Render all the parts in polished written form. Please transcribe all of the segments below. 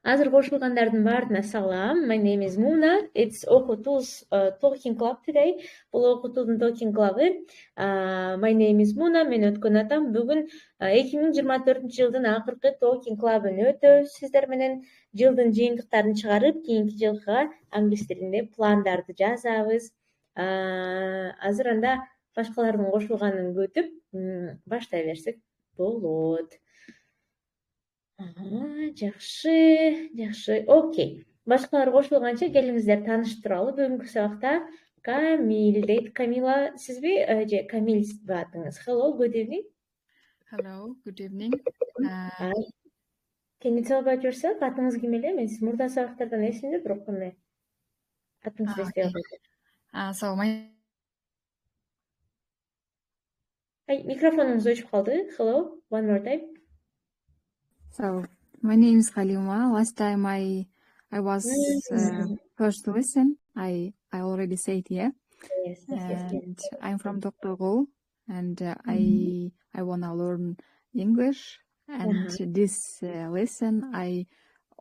Азыр кошулгандардын баарына салам. My name is Muna. It's Okutool's Talking Club today. Бул Okutool'дун Talking Club'ы. My name is Muna. Мен өткөн атам. Бүгүн 2024-жылдын акыркы Talking Club'ын өтөбүз сиздер менен. Жылдын жыйынтыктарын чыгарып, кийинки жылга англис тилинде пландарды жазабыз. Азыр анда башкалардын кошулганын күтүп баштай берсек болот. Жакшы. Окей. Башкалар кошулганча келиңиздер таанышып туралы. Бүгүнкү сабакта Камил дейт. Камила, сизби же Камил атыңыз? Hello, good evening. Hello, good evening. Can you tell about yourself? Атыңыз ким эле? Мен сиз мурда сабактардан эсимде, бирок кандай атыңызды эстей албайм. So my Микрофонуңуз өчүп калды. Hello, one more time. So my name is Halima. Last time I was first listen. I already said Yes. and I'm from Doktorgul, and I wanna learn English. And this lesson,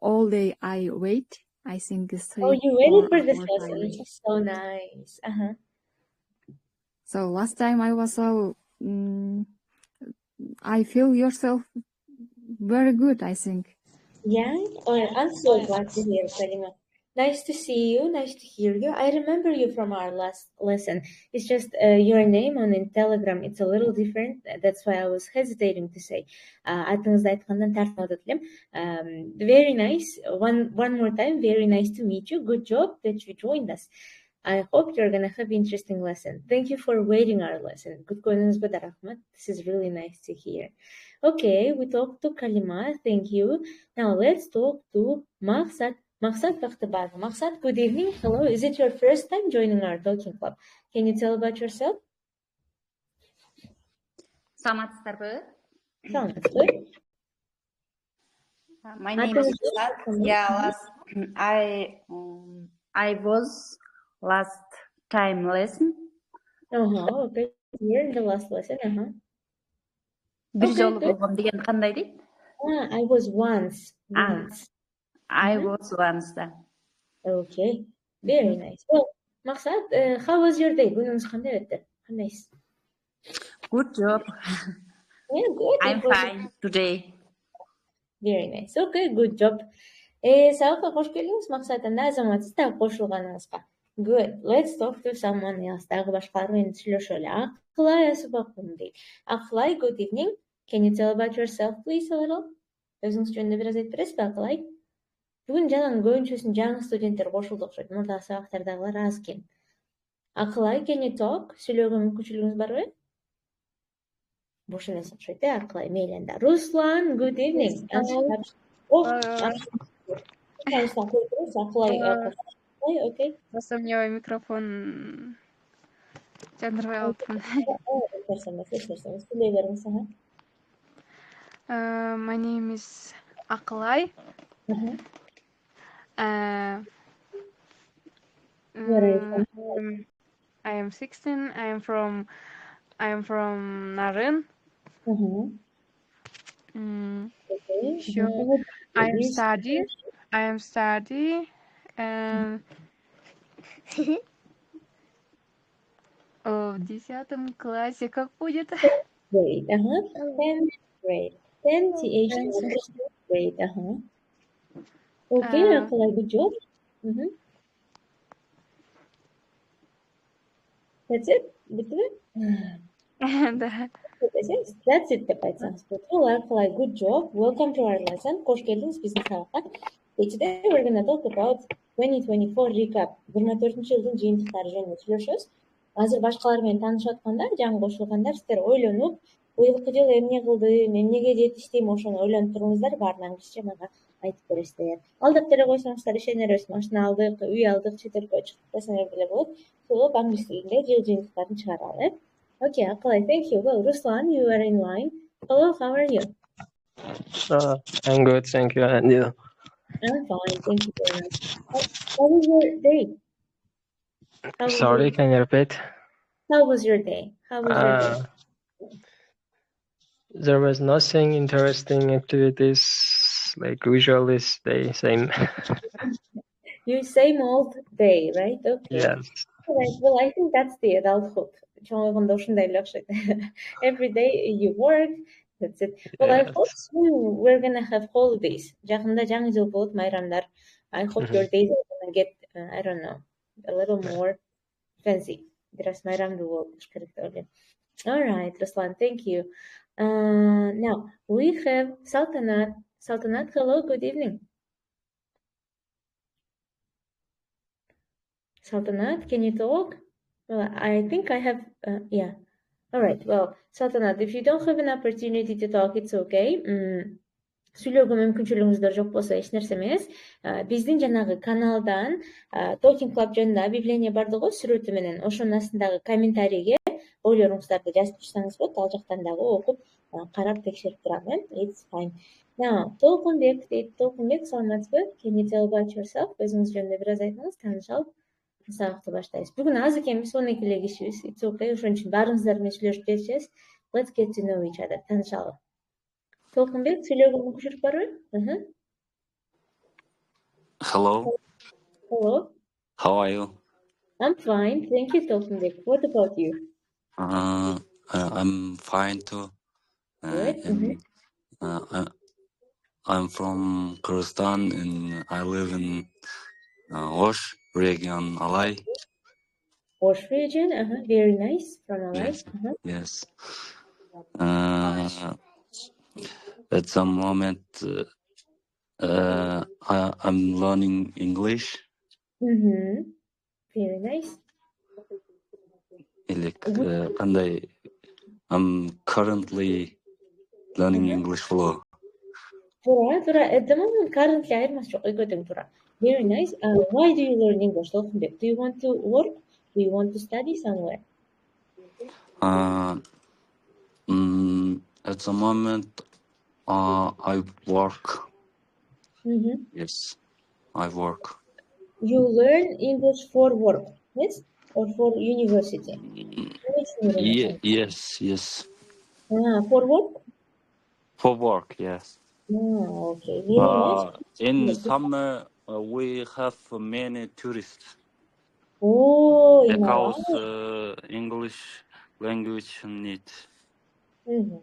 all day I wait. I think it's 3 Oh, you waited for this 4 lesson. hours. It's so nice. So last time I was I feel yourself very good, I think. Yeah? Oh, I'm so glad to hear, Salima. Nice to see you. Nice to hear you. I remember you from our last lesson. It's just your name on in Telegram. It's a little different. That's why I was hesitating to say. Атыңызды айткандан тартып атат элем. Very nice. One more time. Very nice to meet you. Good job that you joined us. I hope you're gonna have interesting lesson. Thank you for waiting our lesson. Күткөнүңүзгө да рахмат. This is really nice to hear. Okay, we talked to Kalima. Thank you. Now let's talk to Maksat. Maksat Bakhtabag. Maksat, good evening. Hello. Is it your first time joining our talking club? Can you tell about yourself? Саламатсыздарбы? Саламатсызбы. My name is Maksat. Yeah, I was last time lesson. Okay. Here in the last lesson. Бир жолу болгом деген кандай дейт? I was once. I was once. Okay. Very nice. Well, Maksat, how was your day? Күнүңүз кандай өттү? Кандайсыз? Good job. Yeah, good. I'm fine today. Very nice. Okay, good job. Сабакка кош келдиңиз, Maksat. Азаматсыз да кошулганыңызга. Good. Let's talk to someone else. Дагы башкалар менен сүйлөшөлү. Акылай Асубакун дейт. Акылай, good evening. Can you tell about yourself, please, a little? Өзүңүз жөнүндө бир аз айтып бересизби, Акылай? Бүгүн жанагы көбүнчөсүн жаңы студенттер кошулду окшойт. Мурдагы сабактардагылар аз экен. Акылай, can you talk? Сүйлөөгө мүмкүнчүлүгүңүз барбы? Бош эмес окшойт, Акылай, мейли анда. Руслан, good evening. Акылай, окей. Просто у меня микрофон жандырбай калыптын. Сүйлөй бериңиз. My name is Aklay. I am 16. I am from Naren. Sure. I am study. В 10 классе как будет? Great. 10th grade. 10 th grade. Okay, Aklay, good job. That's it? That's it деп айтсаңыз болот. Aklay, good job. Welcome to our lesson. Кош келдиңиз биздин сабакка. Today we're going to talk about 2024 recap. 24-жылдын жыйынтыктары жөнүндө сүйлөшөбүз. Азыр башкалар менен таанышып аткандар, жаңы кошулгандар, сиздер ойлонуп, быйылкы жылы эмне кылдым, эмнеге жетиштим, ошону ойлонуп туруңуздар, баарын англисче мага айтып бересиздер. Алдап деле койсоңуздар ишенербиз, машина алдык, үй алдык, чет өлкөгө чыктык десеңер деле болот. Ошол англис тилинде жыл жыйынтыктарын чыгаралы. Okay, Aklay, thank you. Well, Ruslan, you are in line. Hello, how are you? I'm good, thank you. And you? I'm fine, thank you very much. How was your day? Sorry, can you repeat? How was your day? There was nothing interesting activities It's like usually stay same. You same old day, right? Okay. Yes. Right. Well, I think that's the adulthood. Чоңойгондо ушундай эле окшойт. Every day you work. That's it. Well, I Yes. hope soon we're gonna have holidays. Жакында жаңы жыл болот, майрамдар. I hope your days are gonna get, I don't know, a little more fancy. Бираз майрамдуу болуш керек деп ойлойм. All right, Ruslan, thank you. Now we have Saltanat. Saltanat, hello, good evening. Saltanat, can you talk? Well, I think I have, yeah. All right, well, Saltanat, if you don't have an opportunity to talk, it's okay. Сүйлөөгө мүмкүнчүлүгүңүздөр жок болсо эч нерсе эмес. Биздин жанагы каналдан Talking Club жөнүндө объявление бар го сүрөтү менен. Ошонун астындагы комментарийге ойлоруңуздарды жазып турсаңыз болот. Ал жактан дагы окуп, карап текшерип турам. It's fine. Now, Толкунбек дейт. Толкунбек, саламатсызбы? Can you tell about yourself? Өзүңүз жөнүндө бир аз айтыңыз, таанышалы. Сабакты баштайбыз. Бүгүн аз экенбиз, 12 эле кишибиз. It's okay. Ошон үчүн баарыңыздар менен сүйлөшүп кетишебиз. Let's get to know each other. Таанышалы. Толкунбек, сүйлөөгө мүмкүнчүлүк барбы? Hello, Hello. how are you? I'm fine. Thank you, Толкунбек. What about you? I'm fine too. Good. And I'm from Kyrgyzstan and I live in Osh region, Alay. Osh region. Very nice. From Alay. Yes. At the moment, I'm learning English. Very nice. I'm currently learning English flow. Тура. At the moment, currently, айырмасы жок. Экөөтөң тура. Very nice. Why do you learn English, Толкунбек? Do you want to work? Do you want to study somewhere? At the moment, I work. Yes, I work. You learn English for work, yes, or for university? Yes. For work? For work, yes. Okay. Very nice. In summer, we have many tourists. Oh, Because English language need.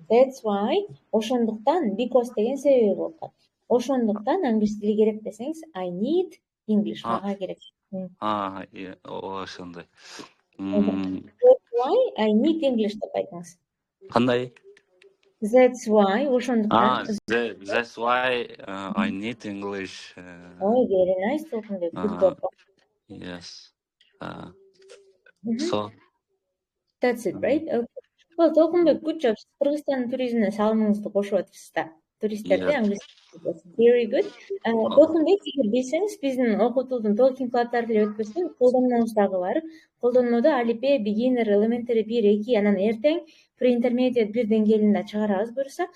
That's why. Ошондуктан, because деген себеби болуп калат. Ошондуктан англис тили керек десеңиз, I need English. Мага керек. Ошондой. That's why I need English деп айтыңыз. Кандай? That's why. Ошондуктан. That's why I need English. Oh, very nice. Толкунбек. Good job. Yes. So. That's it, right? Okay. Well, Толкунбек, good job. Кыргызстандын туризмине салымыңызды кошуп атыпсыз да. Туристтерди англис. Very good. Толкунбек, эгер билсеңиз, биздин Okutool'дун Talking клабтары эле өтпөстөн колдонмобуз дагы бар. Колдонмодо алипе, beginner, elementary 1, 2, анан эртең pre-intermediate 1 деңгээлинде чыгарабыз буюрса,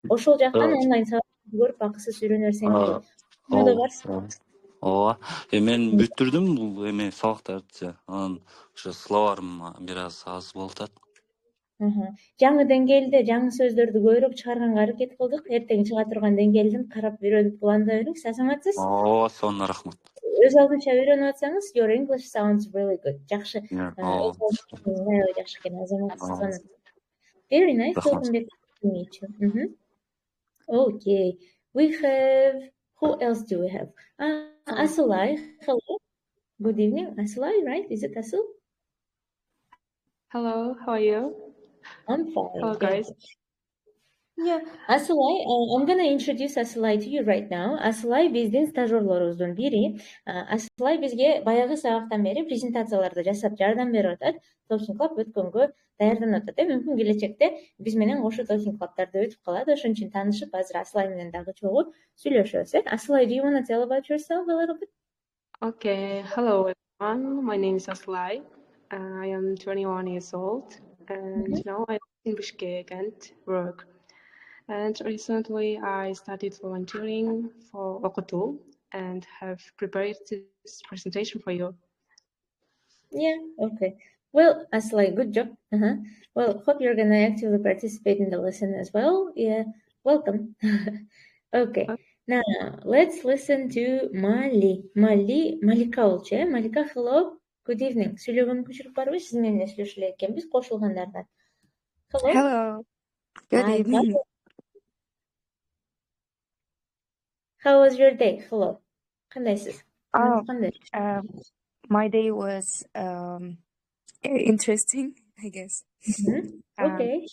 ошол жактан онлайн сабак көрүп акысыз үйрөнө берсеңиз болот. Ооба. Мен бүттүрдүм бул сабактарды. Анан ошо словарым бир аз болуп атат. Жаңы деңгээлде жаңы сөздөрдү көбүрөөк чыгарганга аракет кылдык. Эртең чыга турган деңгээлден карап үйрөнүп уланта бериңиз. Саламатсыз? Ооба, сонун рахмат. Өз алдынча үйрөнүп атсаңыз, your English sounds really good. Жакшы. Жакшы экен, азаматсыз. Very nice. Okay. We have, who else do we have? Asulay. Hello. Good evening. Asulay, right? Is it Asul? Hello, how are you? I'm fine. Hello, guys. Yeah, Asulay, I'm gonna introduce Asulay to you right now. Asulay биздин стажёрлорубуздун бири. Asulay бизге баягы сабактан бери презентацияларды жасап жардам берип атат. Talking Club өткөнгө даярданып атат. Мүмкүн келечекте биз менен кошо Talking Club'тарды өтүп калат. Ошон үчүн таанышып, азыр Asulay менен дагы чогуу сүйлөшөбүз. Asulay, do you want to tell about yourself a little bit? Okay, hello everyone. My name is Aslay. I am 21 years old and now I live in Bishkek and work. And recently I started volunteering for Okutool and have prepared this presentation for you. Yeah, okay. Well, Aslay, good job. Well, hope you're gonna actively participate in the lesson as well. Yeah, welcome. Okay. Now, let's listen to Malika болчу, э? Malika, hello. Good evening. Сүйлөгөн көчүрүп барбы? Сиз менен эле сүйлөшө элек экенбиз кошулгандардан. Hello. Hello. Good Hi, evening. how was your day? Hello. Кандайсыз? Oh, Кандай? my day was interesting, I guess, Okay.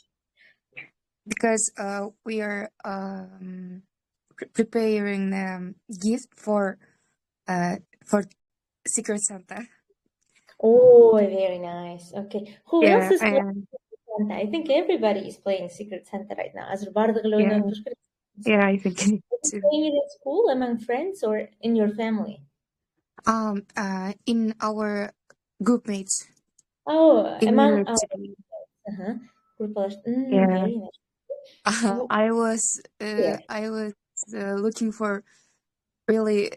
because we are preparing gift for Secret Santa. Oh, very nice. Okay. Who Yeah, else is playing and Secret Santa? I think everybody is playing Secret Santa right now. Азыр бардыгы эле yeah, ойноп туруш керек. yeah, I think Are you too. playing it at school among friends or in your family? In our group mates Oh, in among our university. group. Yeah, Very nice. Oh, I was yeah. looking for really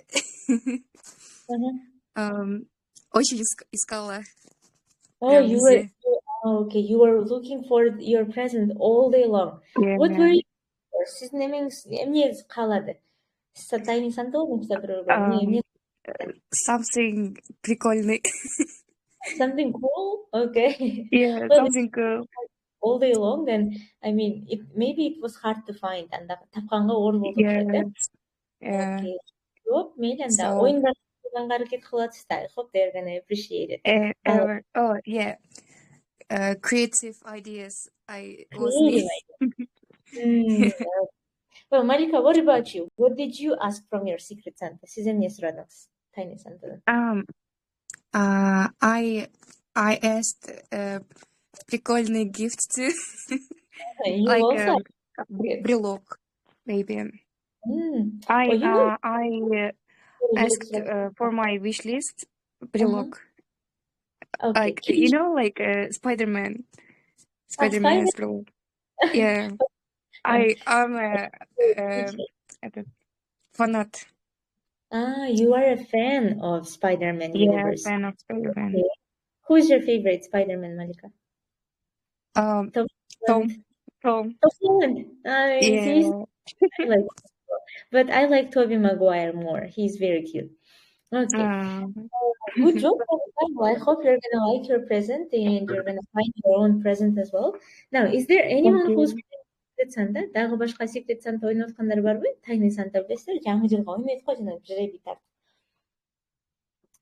очень искала Oh, прям you were везде. okay. You were looking for your present all day long. What were Yeah. you for? Siz эмнеңиз каалады? Тайный Санта болмокчу бирөөгө. Эмне? Something прикольный. Something cool? Okay. Yeah, Well, something cool. all day long, then I mean, maybe it was hard to find, and тапканга оор болду окшойт, э? Yeah. Okay. Жоок, мейли, анда So, оюндарга аракет кылатсыз да. I hope they're gonna appreciate it. oh yeah, creative ideas. I was Creative need. Well, Malika, what about you? What did you ask from your Secret Santa? Siz эмне сурадыңыз? Tiny Santaдан. I asked прикольный gift too, You like also брелок, maybe. Well, you know, I it asked looks like for my wish list брелок, okay. like you know, like Spider-Man Spider-Man. брелок. Yeah, I'm a fanat. You are a fan of Spider-Man Yeah, universe. fan of Spider-Man. Okay. Who is your favorite Spider-Man, Malika? Tom. Tom Holland. Yeah. I like, but I like Tobey Maguire more. He's very cute. Okay. Good job. Well, I hope you're gonna like your present and you're gonna find your own present as well. Now, is there anyone who's Secret Santa? Дагы башка Secret Santa ойноп аткандар барбы? Tiny Santa билесиздер, жаңы жылга ойнойт го жана жребий тарт.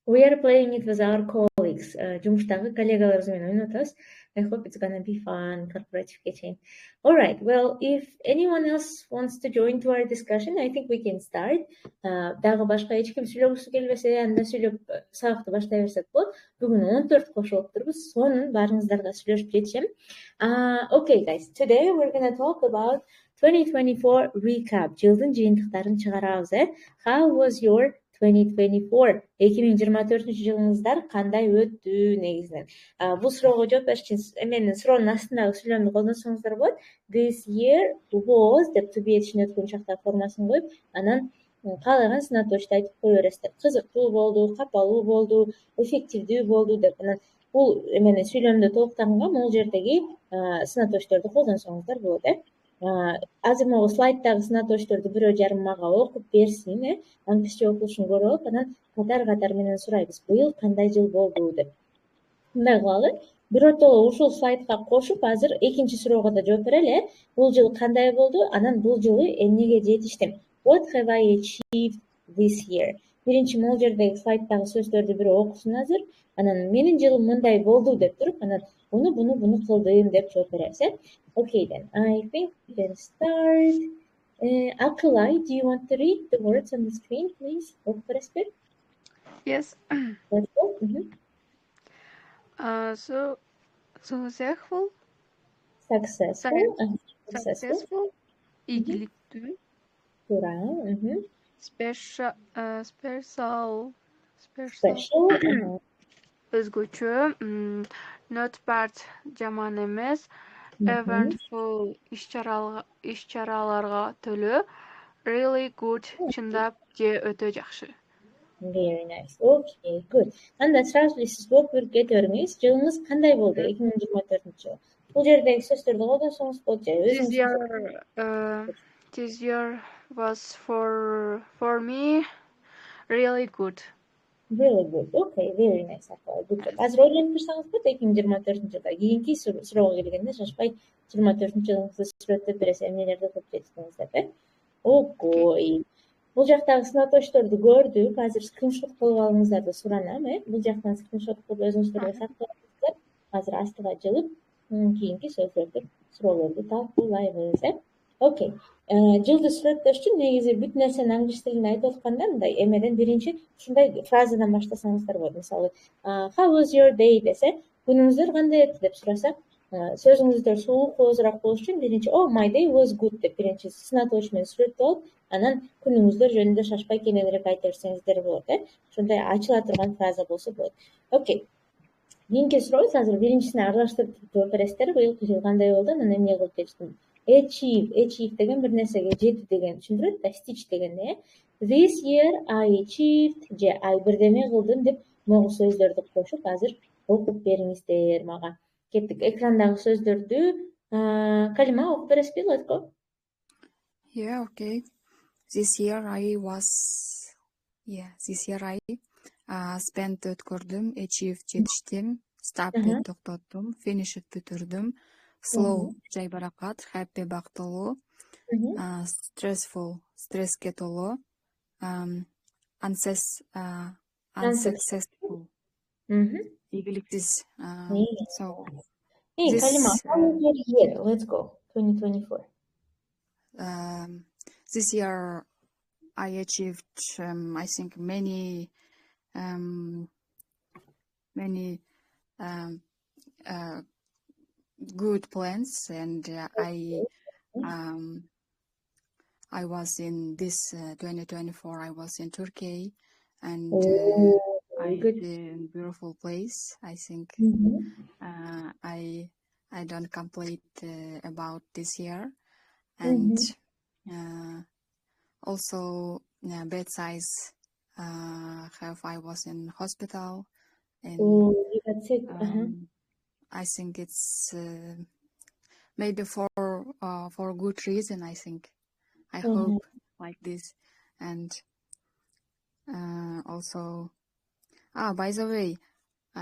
We are playing it with our colleagues. Жумуштагы коллегаларыбыз менен ойноп атабыз. I hope it's gonna be fun, corporative kitchen. All right. Well, if anyone else wants to join to our discussion, I think we can start. Дагы башка эч ким сүйлөгүсү келбесе, анда сүйлөп сабакты баштай берсек болот. Бүгүн 14 кошулуп турбуз. Сонун баарыңыздарга сүйлөшүп жетишем. Okay, guys. Today we're gonna talk about 2024 recap. Жылдын жыйынтыктарын чыгарабыз, э? How was your 2024? 2024 жылыңыздар кандай өттү негизинен? Бул суроого жооп бериш үчүн эменин суроонун астындагы сүйлөмдү колдонсоңуздар болот. This year was деп to be этишин өткөн учакта формасын коюп, анан каалаган сынаточту айтып кое бересиздер. Кызыктуу болду, капалуу болду, эффективдүү болду деп. Анан бул эмени сүйлөмдү толуктаганга могул жердеги сынаточторду колдонсоңуздар болот, э? Азыр могу слайддагы сынаточторду бирөө жарым мага окуп берсин, э? Англисче окулушун көрүп алып, анан катар менен сурайбыз. Быйыл кандай жыл болду деп. Мындай кылалы. Биротоло ушул слайдка кошуп, азыр экинчи суроого да жооп берели. Бул жыл кандай болду? Анан бул жылы эмнеге жетиштим? What have I achieved this year? Биринчи могул жердеги слайддагы сөздөрдү бирөө окусун азыр. Анан менин жылым мындай болду деп туруп, анан буну кылдым деп жооп беребиз, э? Okay, then I think we can start. Akalai, do you want to read the words on the screen, please? Yes. Let's go. So successful, Successful. ийгиликтүү, special, өзгөчө, not bad, жаман эмес, eventful, иш-чараларга төлөө, really good, чындап же өтө жакшы. Very nice. Okay, good. Анда сразу сиз окуп кете бериңиз. Жылыңыз кандай болду 2024-жылы? Бул жердеги сөздөрдү колдонсоңуз болот же өзүңүз. This year was for me really good. Really good. Okay, very nice. Good job. Азыр ойлонуп турсаңыз болот 2024 жылда. Кийинки суроого келгенде шашпай 24 жылыңызды сүрөттөп бересиз, эмнелерди окуп жетиңиз деп, э? Окей. Бул жактагы сынатошторду көрдүк. Азыр скриншот кылып алыңыздарды суранам, э? Бул жактан скриншот кылып өзүңүздөргө сактаңыздар. Азыр астыга жылып, кийинки сөздөрдү, суроолорду талкуулайбыз, э? Окей. Жылды сүрөттөш үчүн негизи бүт нерсени англис тилинде айтып атканда мындай эмеден биринчи ушундай фразадан баштасаңыздар болот. Мисалы, how was your day десе, күнүңүздөр кандай өттү деп сурасак, сөзүңүздөр суукуозураак болуш үчүн биринчи oh my day was good деп биринчи сынатош менен сүрөттөп алып, анан күнүңүздөр жөнүндө шашпай кененирээк айта берсеңиздер болот, э? Ошондой ачыла турган фраза болсо болот. Окей. Кийинки сурообуз азыр биринчисине аралаштырып жооп бересиздер. Быйылкы жыл кандай болду? Анан эмне кылып жетиштим? Achieve деген бир нерсеге жетүү деген түшүндүрөт да, stitch дегенди, э? This year I achieved же I бирдеме кылдым деп могу сөздөрдү кошуп азыр окуп бериңиздер мага. Кеттик. Экрандагы сөздөрдү Калима окуп бересизби? Let's go. Yeah, okay. This year I spent өткөрдүм, achieved жетиштим, started токтоттум, finished бүтүрдүм, slow жайбаракат, happy бактылуу, stressful стресске толуу, unsuccessful ийгиликсиз. So Hey, Kalima, how was your year? Let's go. 2024. This year I achieved, I think, many good plans, and I was in this 2024. I was in Turkey, and I good. in beautiful place. I think I don't complain about this year, and also bedside. I was in hospital, and You got sick. I think it's maybe for good reason. I think I hope like this, and also by the way,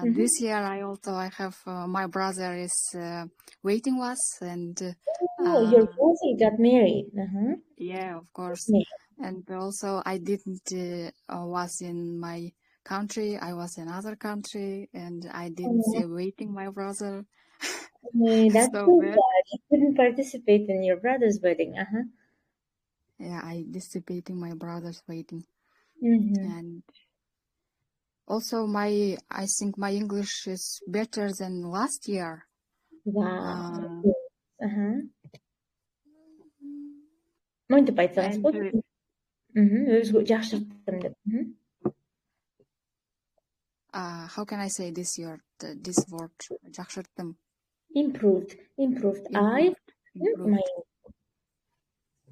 this year I have my brother is waiting us, and Your brother got married. yeah, of course. And also I didn't was in my country. I was in other country, and I didn't say waiting my brother. That's so so bad. bad. You couldn't participate in your brother's wedding. Yeah, I anticipating my brother's wedding. And also I think my English is better than last year. Wow. Монтип айтсаңыз болот. Өзгө жакшырттым деп. How can I say this word? Жакшырттым. Improved. Improved.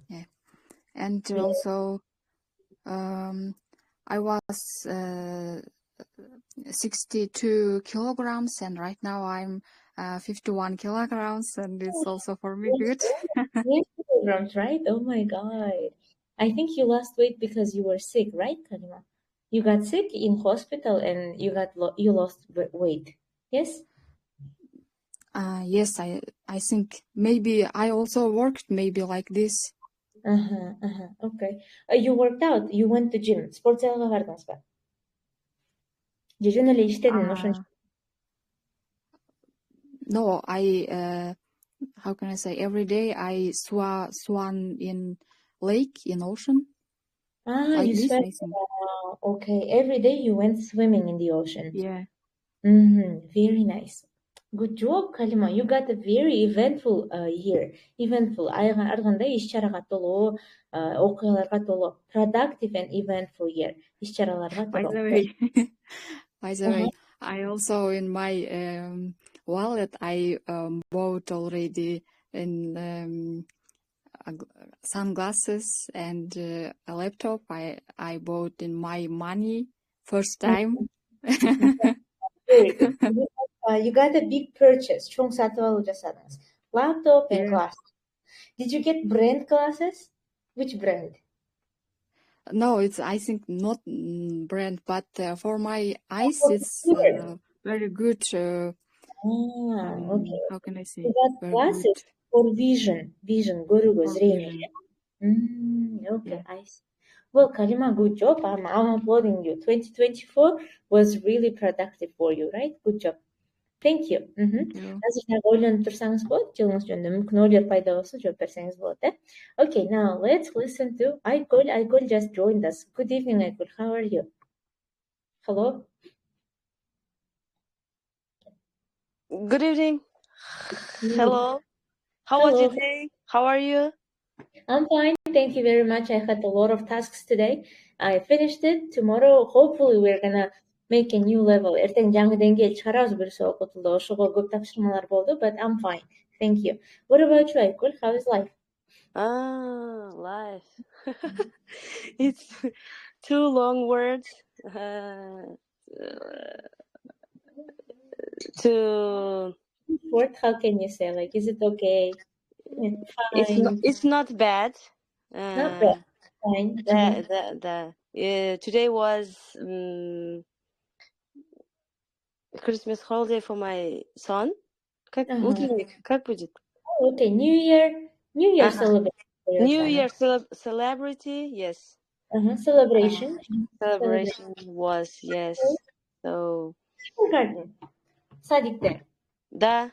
Yeah. And also I was 62 kilograms, and right now I'm 51 kilograms, and it's also for me good. Kilograms, right? Oh my god. I think you lost weight because you were sick, right, Kalima? You got sick in hospital and you lost weight. Yes? Yes, I think maybe I also worked maybe like this. Okay. You worked out. You went to gym. Спорт залга бардыңызбы? Же жөн эле иштедиң ошон? No, how can I say, every day I swam in lake, in ocean. Like You this, swam. I think. Okay, every day you went swimming in the ocean. Yeah. Very nice. Good job, Kalima. You got a very eventful year. Eventful. Ар кандай иш-чарага толуу, окуяларга толуу. Productive and eventful year. Иш-чараларга толуу. By the way, I also in my wallet I bought already in sunglasses and a laptop. I bought in my money first time. Very good. You got a big purchase. Чоң сатып алуу жасадыңыз. Laptop and glasses. Did you get brand glasses? Which brand? No, it's I think not brand, but for my eyes, it's very good. Okay. How can I say? You got Very glasses good for vision, görүүгө, for зрение. vision. Okay, I see. Well, Karima, good job. I'm applauding you. 2024 was really productive for you, right? Good job. Thank you. Thank you. Азыр дагы ойлонуп турсаңыз болот, жылыңыз жөнүндө мүмкүн ойлор пайда болсо жооп берсеңиз болот, э? Okay, now let's listen to Айгүл. Айгүл just joined us. Good evening, Айгүл. How are you? Hello. Good evening. Hello. How was your day? How are you? I'm fine. Thank you very much. I had a lot of tasks today. I finished it. Tomorrow, hopefully, we're gonna make a new level. Эртең жаңы деңгээл чыгарабыз буюрса Окутулда. Ошого көп тапшырмалар болду, but I'm fine. Thank you. What about you, Айгүл? How is life? Life. It's two long words. What? How can you say? Like, is it okay? Fine. It's not bad. Not bad. Fine. Today was Christmas holiday for my son. Как будет? Okay, New Year celebration. New Year celebrity, yes. Celebration. Celebration was, yes. So. Garden. Sadik'te. Da.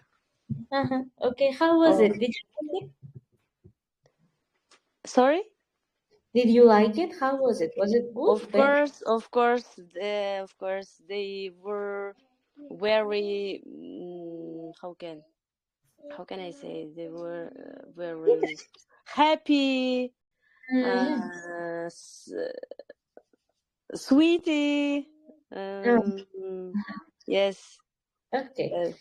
Okay, how was it? Did you like it? Sorry? Did you like it? How was it? Was it good? Of course. They were very. How can I say? They were very happy. Sweetie. Yes. Okay.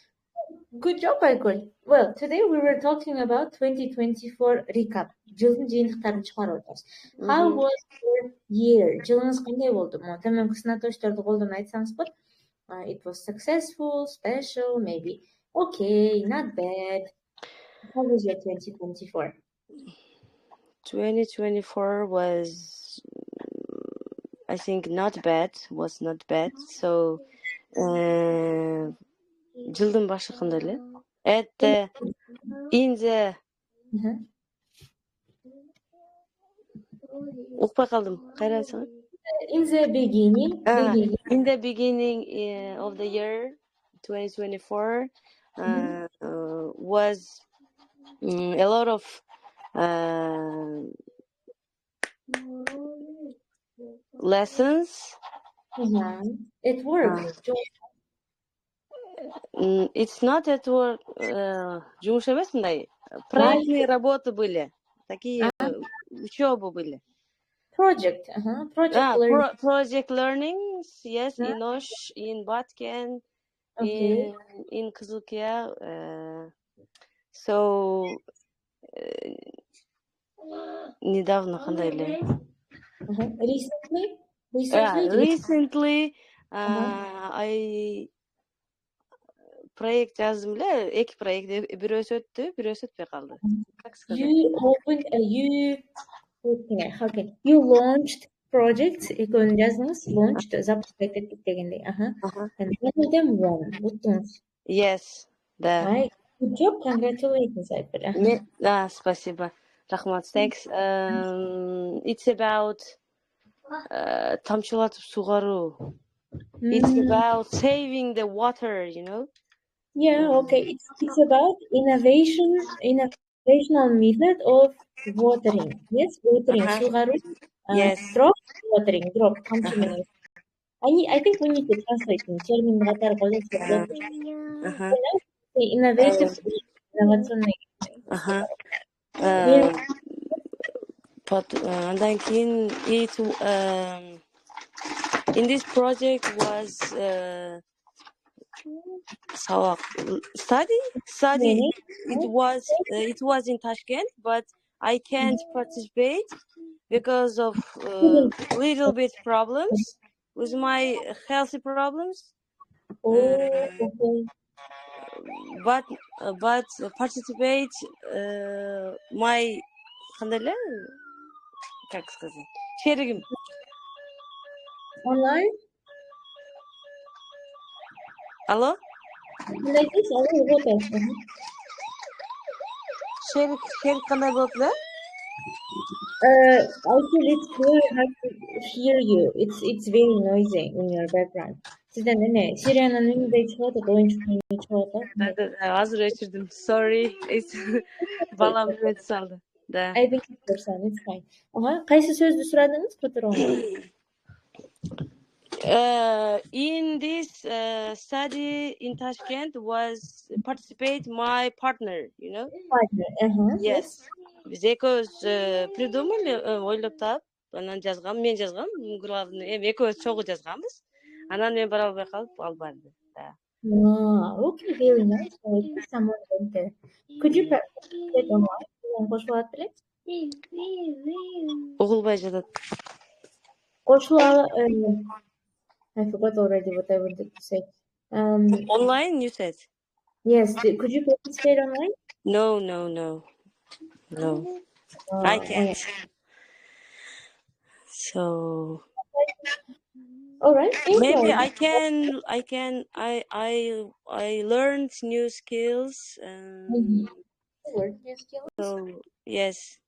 Good job, Айгүл. Well, today we were talking about 2024 recap. Жылдын жыйынтыктарын чыгарып атабыз. How was your year? Жылыңыз кандай болду? Төмөнкү сынатошторду колдон айтсаңыз болот. It was successful, special, maybe okay, not bad. How was your 2024? 2024 was, I think, not bad. Was not bad. So, жылдын башы кандай эле? Это укпай калдым. Кайра айтсаң? In the beginning. In the beginning of the year 2024 was a lot of lessons. At work. It's not at work. Жумуш эмес, мындай проектные работы были. Такие учебы были. Project learnings, yes, in Osh, in Batken, in Kızılkaya. So, недавно кандай эле? Recently, I проект жаздым эле, 2 проект, бирөөсү өттү, бирөөсү өтпөй калды. Как сказать? You launched projects, экөөнү жаздыңыз, launched, запускать еттик дегендей. And one of them won. Уттуңуз. Yes, да. Good job, congratulations, Айгүл. Спасибо. Рахмат, thanks. It's about тамчылатып сугаруу. It's about saving the water, you know? Yeah, okay. It's about innovational method of watering. Yes, watering. Сугаруу. Yes. Drop watering. Drop. Тамчы менен. I think we need to translate in термин катары колдонсок. Innovative. Инновационный. Андан кийин in this project was сабак study. It was in Tashkent, but I can't participate because of little bit problems with my healthy problems. But participate my как сказать, шеригим. Online? Алло? Кандай дейсиз? Алло, вот это. Шерик кандай болот эле? I feel it's very hard to hear you. It's very noisy in your background. Сизден эме Сириянын үнүндөй чыгып атат, оюнчуктун үнү чыгып атат. Азыр өчүрдүм. Sorry. Балам өтүп салды. Да. I think it's fine. Кайсы сөздү сурадыңыз? Которгон. In this study in Tashkent was participate my partner, you know? Partner. Yes. Биз экөөбүз придумали, ойлоп таап, анан жазгам, мен жазгам, главный, экөөбүз чогуу жазганбыз. Анан мен бара албай калып, ал барды. Да. Okay, very nice. So I think someone went there. Could you participate online? Кошулат белек? Угулбай жатат. Кошула, I forgot already what I wanted to say. Online, you said? Yes. Could you participate online? No. I can't. So all right. Maybe I can. I learned new skills. Learned new skills. So yes,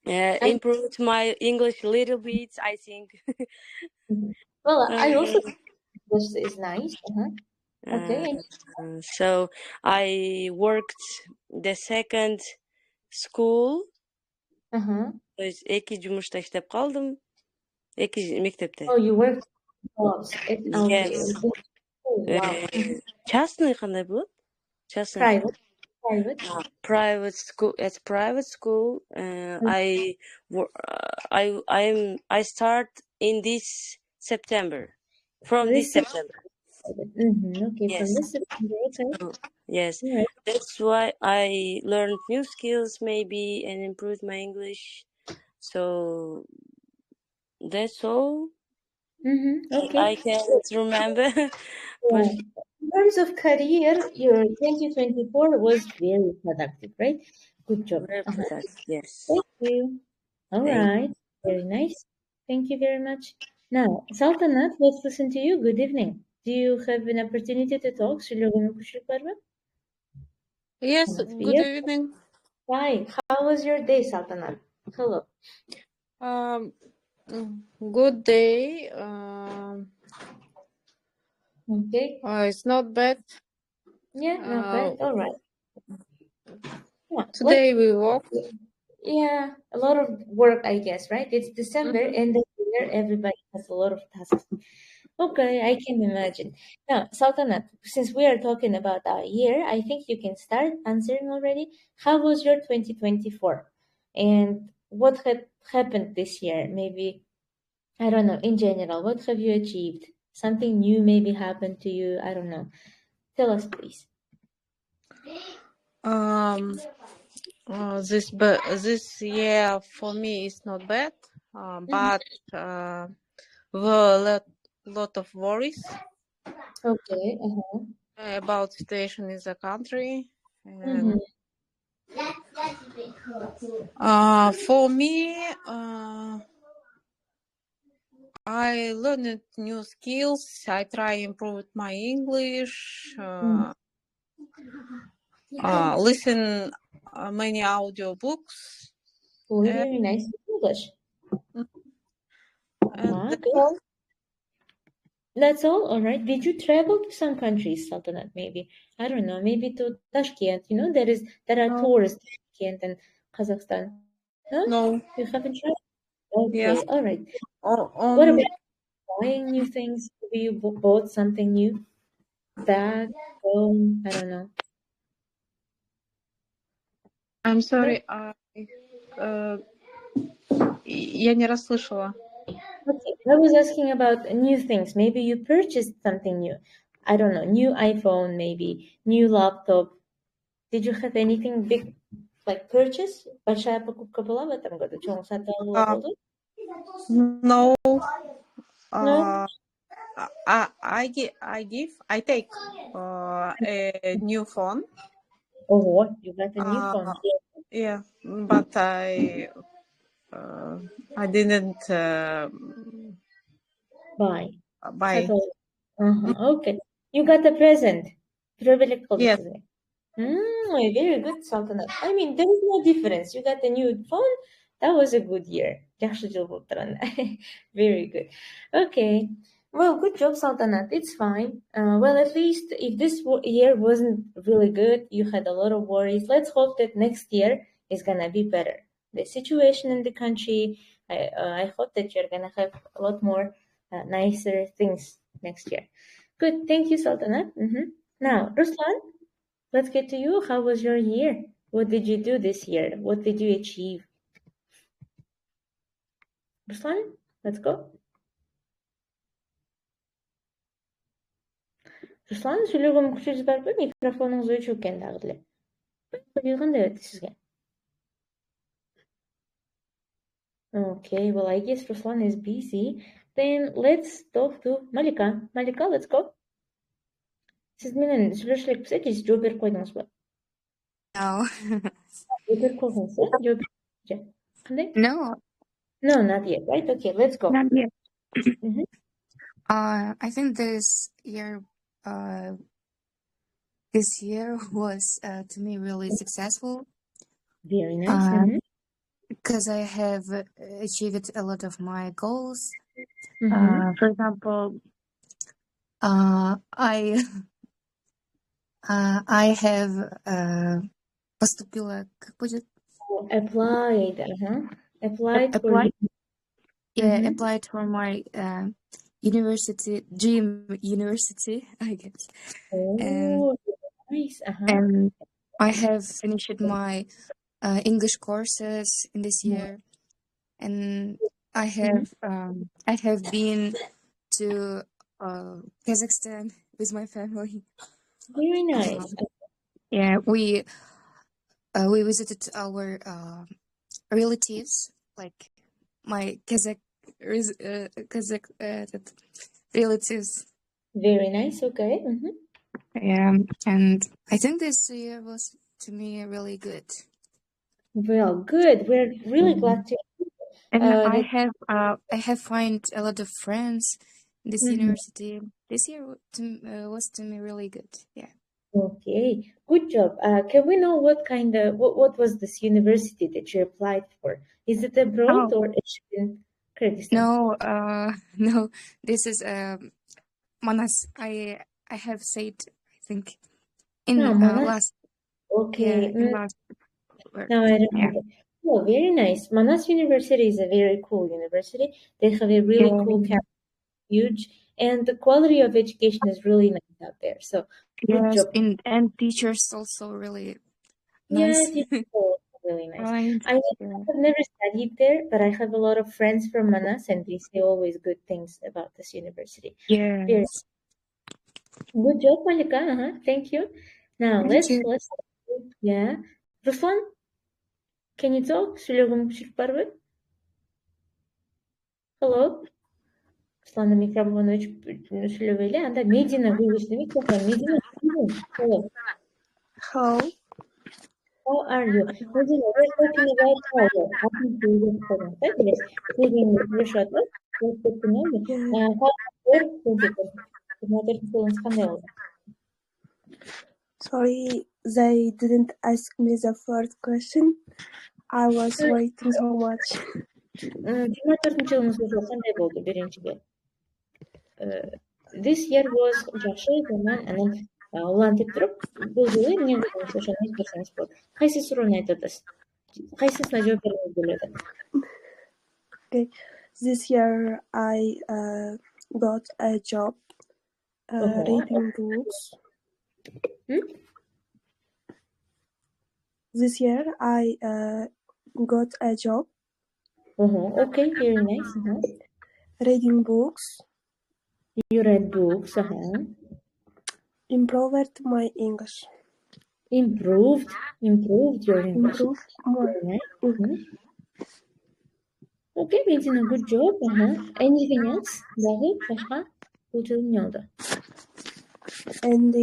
improved my English a little bit, I think. Well, I also think English is nice. Okay. So I worked the second school. То есть эки жумушта иштеп калдым. Эки мектепте. Oh, you worked Yes. Частный кандай болот? Частный. Private school. It's private school. I start in this September. From this September. Okay. Yes. From this September. Okay. Yes. Right. That's why I learned new skills maybe and improved my English. So that's all. Okay. I can't remember. But in terms of career, your 2024 was very productive, right? Good job. Very productive. Yes. Thank you. All right. Very nice. Thank you very much. Now, Saltanat, let's listen to you. Good evening. Do you have an opportunity to talk? Yes, good evening. Hi, how was your day, Saltanat? Hello. Good day. Okay. It's not bad. Yeah, not bad. All right. Yeah. Today we walk. Yeah, a lot of work, I guess, right? It's December, end of the year, everybody has a lot of tasks. Okay, I can imagine. Now, Saltanat, since we are talking about our year, I think you can start answering already. How was your 2024? And what had happened this year? Maybe, I don't know, in general, what have you achieved? Something new maybe happened to you? I don't know. Tell us, please. This year for me is not bad, but were a lot of worries. Okay. About situation in the country. And for me, I learned new skills. I try improve my English. Listen many audio books. Oh, very nice English. And that's all. That's all right. Did you travel to some countries, Saltanat? Maybe, I don't know, maybe to Tashkent. You know, there are tours to Tashkent and Kazakhstan. No. You haven't traveled? Okay, yeah. All right. What about buying new things? Maybe you bought something new? Bag, phone, I don't know. I'm sorry, я не расслышала. Okay, I was asking about new things. Maybe you purchased something new. I don't know, new iPhone, maybe new laptop. Did you have anything big, like purchase? Большая покупка была в этом году? Чоң сатып алды? No. No. I take a new phone. Oh, you got a new phone? Yeah, but I didn't Buy. buy. Okay. You got a present. Yes. Very good, Sultanat. I mean, there is no difference. You got a new phone. That was a good year. Very good. Okay. Well, good job, Sultanat. It's fine. Well, at least if this year wasn't really good, you had a lot of worries. Let's hope that next year is gonna be better. The situation in the country, I hope that you're gonna have a lot more nicer things next year. Good. Thank you, Sultanat. Now, Ruslan, let's get to you. How was your year? What did you do this year? What did you achieve? Ruslan, let's go. Ruslan, сөйлөгөн мүмкүнчүлүгүңүз барбы? Микрофонуңуз өчүк экен дагы эле. Кандай өттү сизге? Okay, well, I guess Ruslan is busy. Then let's talk to Malika. Malika, let's go. Siz менен сүйлөшө элекпиз, же сиз жооп берип койдуңузбу? No. Жооп берип койдуңуз, жооп берип. Кандай? No, No, not yet, right? Okay, let's go. not yet. I think this year was to me really successful. Very nice. Because I have achieved a lot of my goals. For example, I have поступила, как будет? Applied, applied for Applied. Yeah, applied for my university, dream university, I guess. Oh, nice. And I have finished my English courses in this year, and I have been to Kazakhstan with my family. Very nice. Yeah, we visited our relatives, like my Kazakh relatives. Very nice. Okay. Yeah, and I think this year was to me really good. Well, good. We're really glad to. And I have find a lot of friends in this university. This year was to me really good. Yeah. Okay, good job. Can we know what was this university that you applied for? Is it abroad or in Kyrgyzstan? No. This is Manas. I have said, I think, in Manas. last. Okay. Yeah, in last. Now I remember. Yeah. Oh, very nice. Manas University is a very cool university. They have a really cool campus, huge, and the quality of education is really nice out there. So good job. And teachers also really nice. Yeah, teachers are really nice. I have never studied there, but I have a lot of friends from Manas, and they say always good things about this university. Yes. Good job, Malika. Thank you. Now let's yeah. Ruslan, can you talk? Сөйлөгөн мүмкүнчүлүк барбы? Hello. Ruslan'ın mikrofonu açıp söylüyor. Anda Medina Gülüş'te mikrofon. Medina. Hello. Hello. How are you? Medina, we're talking about power. How do you program? Yes. Speaking English, let's get to know you. How are you? Sorry, they didn't ask me the first question. I was waiting so much. 24 жылыңыз кандай болду биринчиде? This year was жакшы, жаман, анан улантып туруп, бул жылы эмне болду, ошону айтып берсеңиз болот. Кайсы суроону айтып атасыз? Кайсысына жооп бергиңиз келет? Okay. This year I got a job reading books. This year I got a job. Okay, very nice. Reading books. You read books. Improved my English. Improved your English. Improved more. Okay, Medina, good job. Anything else? And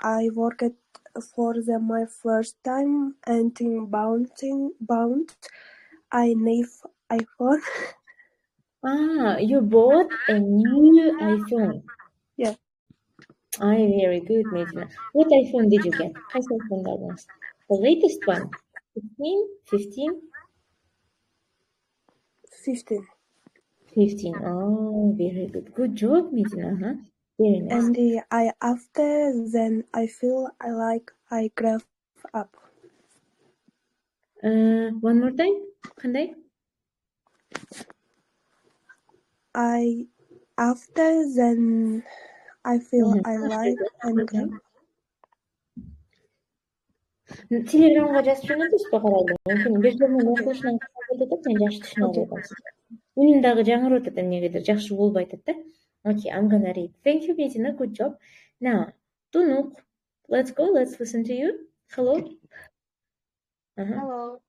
I worked for my first time and in bound I new iPhone. You bought a new iPhone. Yeah. Very good, Medina. What iPhone did you get? Which iPhone that was? The latest one? 15? 15? 15. 15. Oh, very good. Good job, Medina. Huh? Very nice. And after then I feel I grow up. One more time. Qanday? After then I feel I like and grow. Телеграмга жазып жөнөтүсүз ба карайлы? Мүмкүн бир жерден окулушунан кетип сен жакшы түшүнө албай каласың. Үнүн дагы жаңырып атат эмнегедир, жакшы болбой атат да. Okay, I'm gonna read. Thank you, Medina. Good job. Now, Tunuk, let's go. Let's listen to you. Hello. Hello.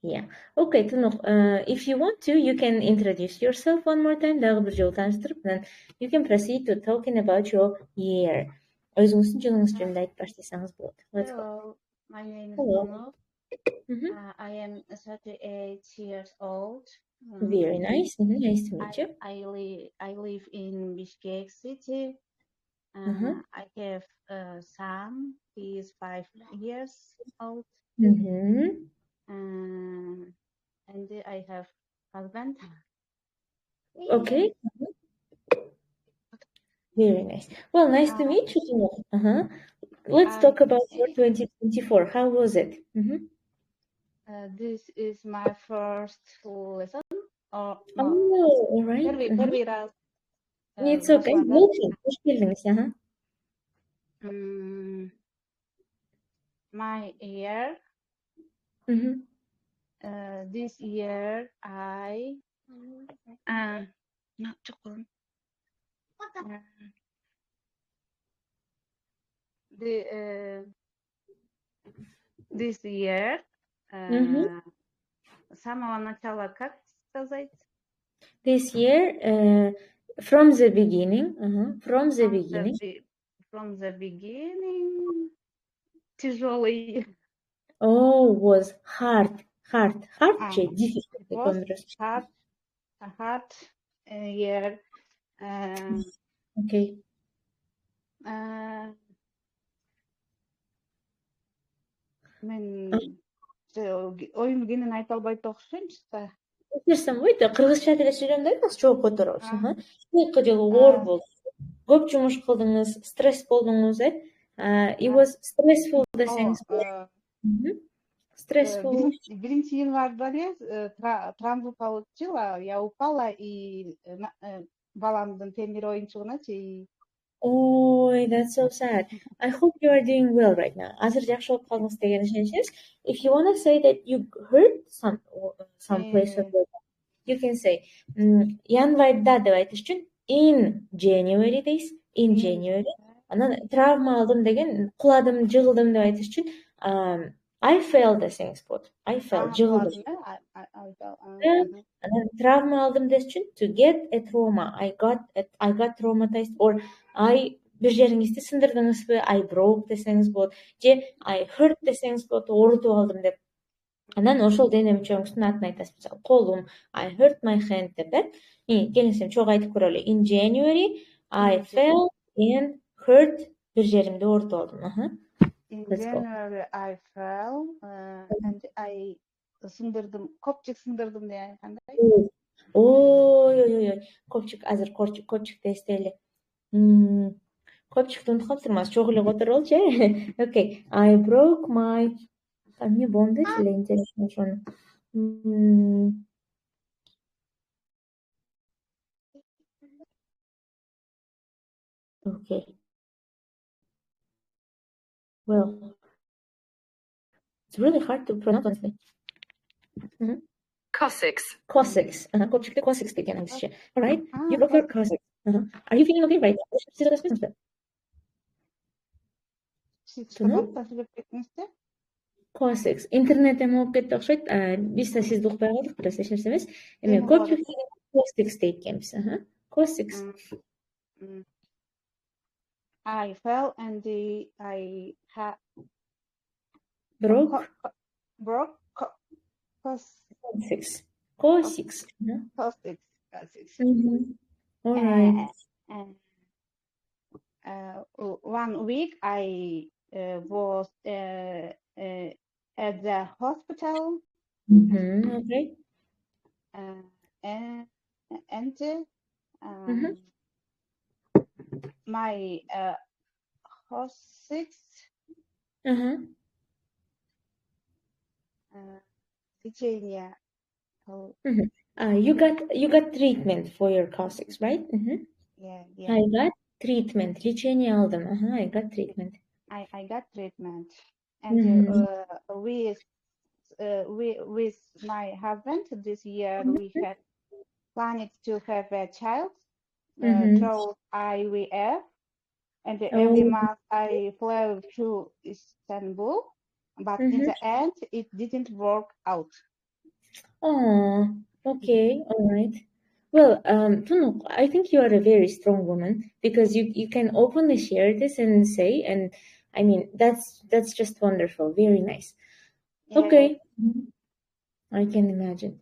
Yeah. Okay, Tunuk, if you want to, you can introduce yourself one more time. Дагы бир жолу тааныштырып, then you can proceed to talking about your year. Өзүңүздүн жылыңыз жөнүндө айтып баштасаңыз болот. Let's go. Hello. My name is Hello. Tunuk. I am 38 years old. Very nice. Nice to meet you. I live in Bishkek city. I have a son. He is 5 years old. And I have husband. Okay. Very nice. Well, nice to meet you, Tunuk. Let's talk about your 2024. How was it? This is my first lesson. Oh, all right. Первый раз. It's okay. Welcome. Hoş geldiniz. My year. This year I not chocolate. This year с самого начала, как сказать? This year, from the beginning, from the beginning. From the beginning, тяжелый. Oh, was hard, difficult. It was hard year. Okay. Мен оюм кенен айта албайт окшоймчу да. Берсем ойда кыргызча тилде сүйлөмдү айтасыз, жооп которобуз. Эки жолу оор болду. Көп жумуш кылдыңыз, стресс болдуңуз, It was stressful десеңиз. Stressful. Биринчи январда эле травма получила, я упала и баламдын темир оюнчугуна Oh, that's so sad. I hope you are doing well right now. Азыр жакшы болуп калдыңыз деген ишеничебиз. If you want to say that you hurt some place of your life, you can say январда деп айтыш үчүн in January дейсиз. In January. Анан травма алдым деген, куладым, жыгылдым деп айтыш үчүн I fell десеңиз болот. I fell, жыгылдым. Анан травма алдым деш үчүн to get a trauma. I got traumatized or I бир жериңизди сындырдыңызбы? I broke десеңиз болот. Же I hurt десеңиз болот, оорутуп алдым деп. Анан ошол дене мүчөңүздүн атын айтасыз. Мисалы, колум I hurt my hand деп, келиңсем чогуу айтып көрөлү. In January I fell and hurt бир жеримди оорутуп алдым. In January I fell and I сындырдым, kopчук сындырдым деп кандай? Ой, kopчук, азыр kopчукты эстели. Kopчукту унутуп калыптырмын, азыр чогуу эле которуп алчу. Okay, I broke my эмне болду эле интересно ошону. Okay. Well, it's really hard to pronounce honestly. Coccyx. Kopчукты coccyx деген англисче. All right. You broke your coccyx. Are you feeling okay right now? Coccyx. Интернет эме болуп кетти окшойт. Биз да сизди укпай калдык, бирок эч нерсе эмес. Эме көпчүлүк coccyx дейт экенбиз. Coccyx. I fell and I had broke Six. K6. K6. All right. 1 week I was at the hospital. Okay. And my K6 лечение. You got treatment for your K6, right? Yeah. I got treatment. Лечение алдым. I got treatment. I got treatment. And with my husband this year we had planned to have a child through IVF, and every month I flew to Istanbul, but in the end it didn't work out. Oh, okay, all right. Well, Tunuk, I think you are a very strong woman because you can openly share this and say, and I mean that's just wonderful, very nice. Okay, I can imagine.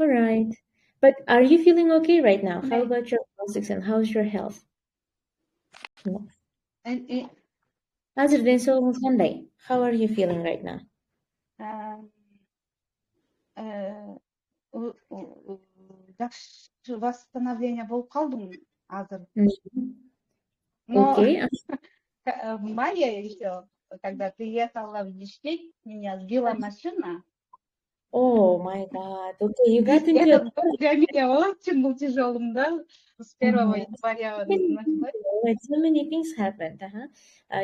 All right, but are you feeling okay right now? How about your K6 and how's your health? Азыр денсаулыгыңыз кандай? How are you feeling right now? Жакшы восстановление болуп калдым азыр. Но в мае еще, когда приехала в Бишкек, меня сбила машина. Oh my God. Okay, you got into Этот год для меня очень был тяжелым, да? С 1 января. So many things happened.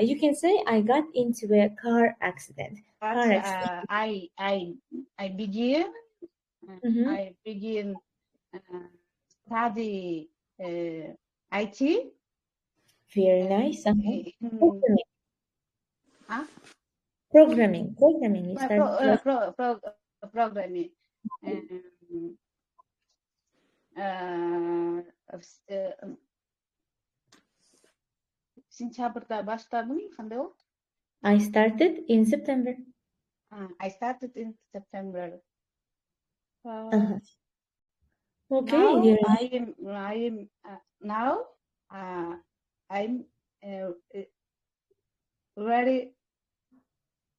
You can say I got into a car accident. I began study IT. Very nice. Programming. You started programming. Сентябрда баштадым, кандай болду? I started in September. I started in September. Okay. Now I'm very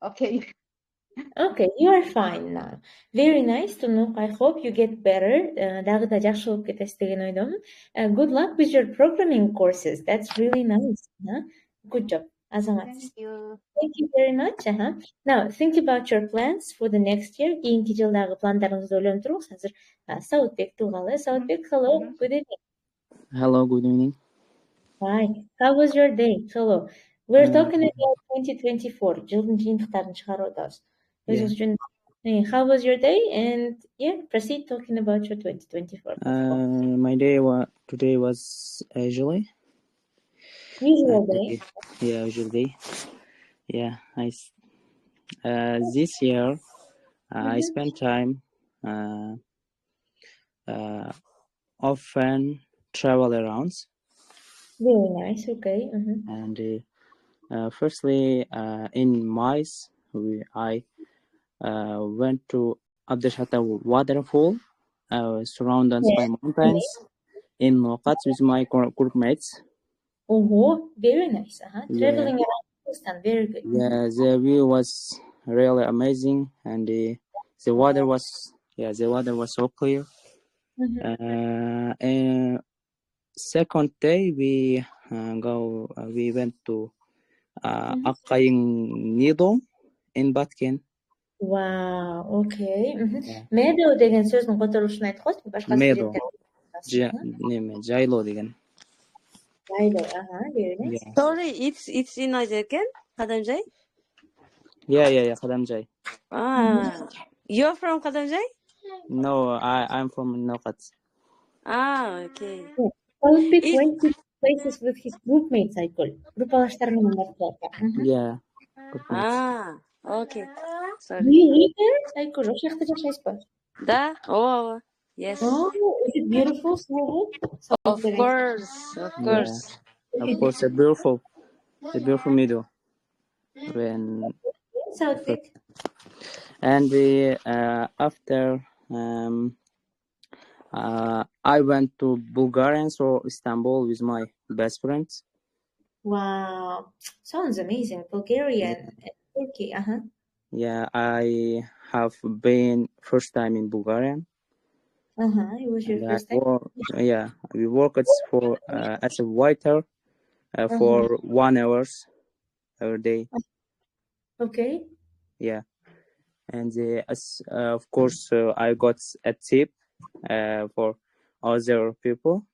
okay. Okay, you are fine now. Very nice to know. I hope you get better. Дагы да жакшы болуп кетесиз деген ойдомун. Good luck with your programming courses. That's really nice. Good job. Азамат. Thank you very much. Now, think about your plans for the next year. Кийинки жылдагы пландарыңызды ойлонуп туруңуз. Азыр Саутбек тугалы. Саутбек, hello. Good evening. Hello, good evening. Hi. How was your day? Hello. We're talking about 2024. Жылдын жыйынтыктарын чыгарып атабыз. How was your day? And proceed talking about your 2024. My day today was usual day. Yeah, usual day. Yeah, this year I spent time often travel around. Very nice. Okay. And firstly, in Mice, I went to Abdeshata waterfall, surrounded by mountains, in Nokat with my group mates. Oh, very nice. Traveling around Kurdistan, very good. Yeah, the view was really amazing, and the water was so clear. And second day we went to Akaying Nido in Batken. Wow, okay. Meadow деген сөздің которулушун айтып коесузбу? Башка Meadow. Жайлоо деген. Жайлоо, very nice. Sorry, it's in Azerbaijan, Kadamjay? Yeah, Kadamjay. You're from Kadamjay? No, I'm from Nokat. Okay. Olympic went to places with his group mates, Айкүл. Группалаштар менен барып. Yeah. Okay. Sorry. Do you live there, Айкүл? Ошол жакта жашайсызбы? Да, ооба. Yes. Oh, is it beautiful, Slovo? Of course. Yeah. Of course, a beautiful meadow. When Southwick. And after I went to Bulgaria, so Istanbul with my best friends. Wow, sounds amazing. Bulgaria and Turkey. Yeah, I have been first time in Bulgaria. It was your first time? We worked for as a waiter for 1 hour every day. Okay. Yeah, and of course I got a tip for other people.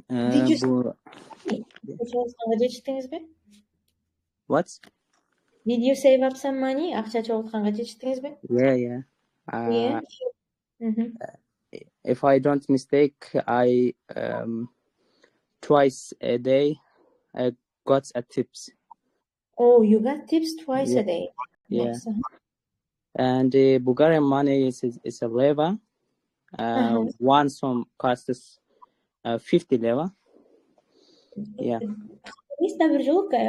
Did you What? Did you save up some money? Yeah. If I don't mistake, I twice a day I got a tips. Oh, you got tips twice a day. Nice. And the Bulgarian money is a leva. One sum costs 50 leva. Yeah.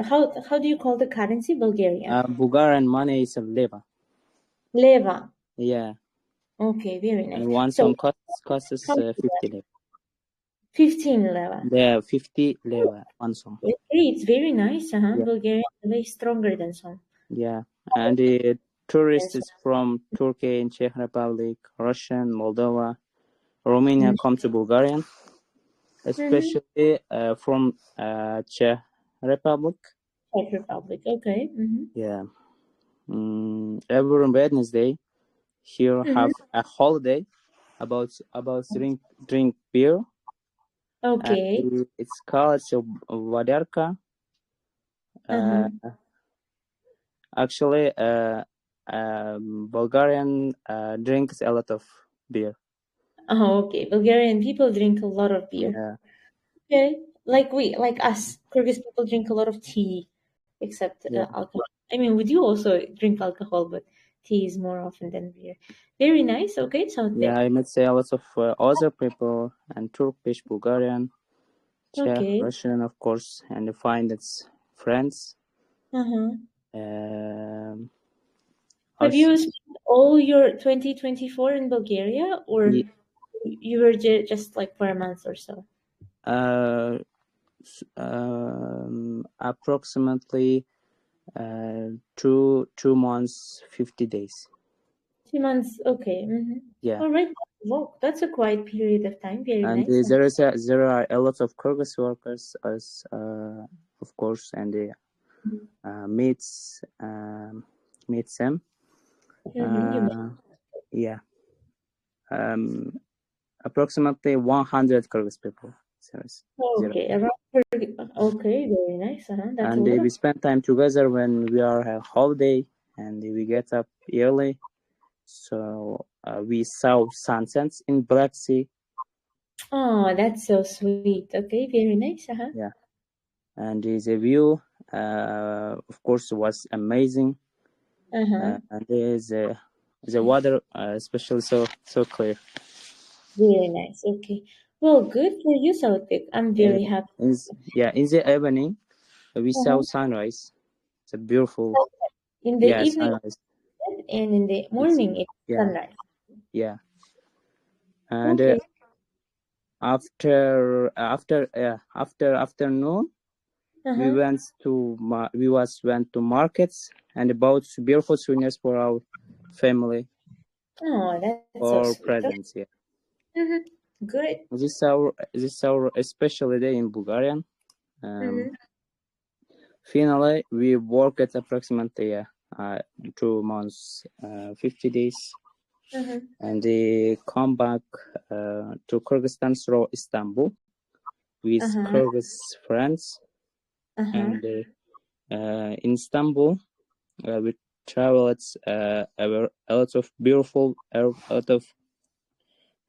How do you call the currency, Bulgarian? Bulgarian money is a leva. Leva. Yeah. Okay, very nice. And one sum costs 50 leva. 15 leva. Yeah, 50 leva, one sum. Okay, it's very nice. Bulgarian is way stronger than some. Yeah, and the tourists from Turkey and Czech Republic, Russian, Moldova, Romania come to Bulgaria, especially from Czech Republic. Czech Republic, okay. Yeah. Every Wednesday, here have a holiday about drink beer. Okay. It's called Vaderka. Actually, Bulgarian drinks a lot of beer. Oh, okay. Bulgarian people drink a lot of beer. Yeah. Okay. Like us, Kyrgyz people drink a lot of tea, except alcohol. I mean, we do also drink alcohol, but tea is more often than beer. Very nice. Okay, so I met a lot of other people, and Turkish, Bulgarian, Czech, Russian, of course, and find its friends. Have you spent all your 2024 in Bulgaria, or you were just like for a month or so? Approximately 2 months, 50 days. 2 months, okay. Yeah. All right. Well, that's a quiet period of time. Very and nice. There are a lot of Kyrgyz workers, as of course, and they meets them. Yeah. Approximately 100 Kyrgyz people. Okay, okay, very nice. That's and we spend time together when we are on holiday, and we get up early. So we saw sunsets in Black Sea. Oh, that's so sweet. Okay, very nice. Yeah, and the view, of course, was amazing. And the water, especially so clear. Very nice. Okay. Well, good for you, Southwick. I'm very happy. In the evening, we saw sunrise. It's a beautiful. In the evening, sunrise. And in the morning, it's sunrise. Yeah. And after afternoon, we went to markets and bought beautiful souvenirs for our family. Oh, that's or so sweet. presents. Yeah. Good. This is our special day in Bulgarian. Finally, we work at approximately 2 months, 50 days, and they come back to Kyrgyzstan through Istanbul with Kyrgyz friends. And in Istanbul, we traveled a lot of beautiful, a lot of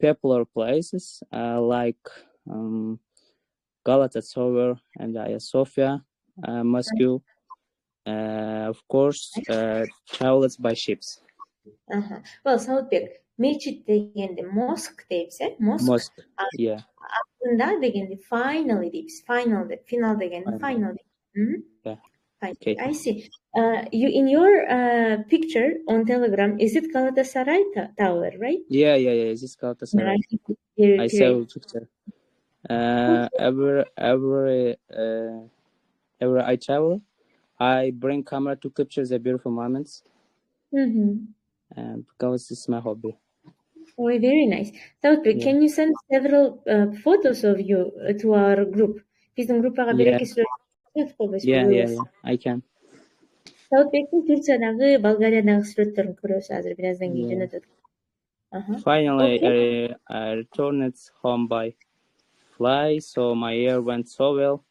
popular places like Galatasaray and Hagia Sophia, Moscow. Of course, traveled by ships. Well, Southwick, mechit degende mosque deyipse, Mosque, yeah. Aslında degende finally deyipsiz, final degende final. Yeah. Okay. I see. You in your picture on Telegram, is it Galatasaray Tower, right? Yeah. This is Galatasaray. I saw picture. Every I travel, I bring camera to capture the beautiful moments. Because this is my hobby. Oh, very nice. Tautbek, can you send several photos of you to our group? Биздин группага бир-эки сүрөт койбойсузбу? Yeah, I can. Таутбектин Турциядагы, Болгариядагы сүрөттөрүн көрөбүз азыр бираздан кийин жөнөтөт. Finally, I returned home by fly, so my year went so well.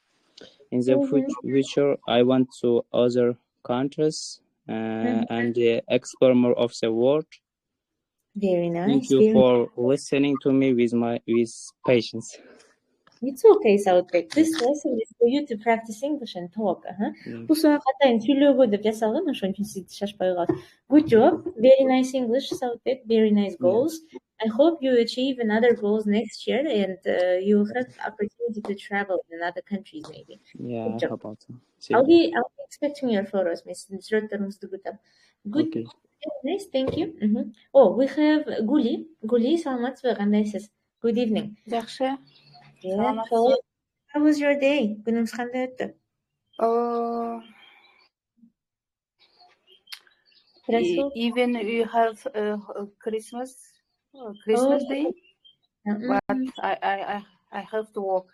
In the future, I went to other countries and explore more of the world. Very nice. Thank you for listening to me with patience. It's okay, Sautbek. This lesson is for you to practice English and talk. Бул соңга катайын сүйлөөгө деп жасалган, ошон үчүн сиз шашпай калыңыз. Good job. Very nice English, Sautbek. Very nice goals. I hope you achieve another goals next year and you have opportunity to travel in other countries maybe. Yeah, I hope so. I'll be expecting your photos, Miss. Good. Okay. Nice, thank you. Oh, we have Guli. Guli, саламатсызбы, кандайсыз? Good evening. Жакшы. Yeah, hello. How was your day? Күнүңүз кандай өттү? Even we have Christmas Day, but I have to work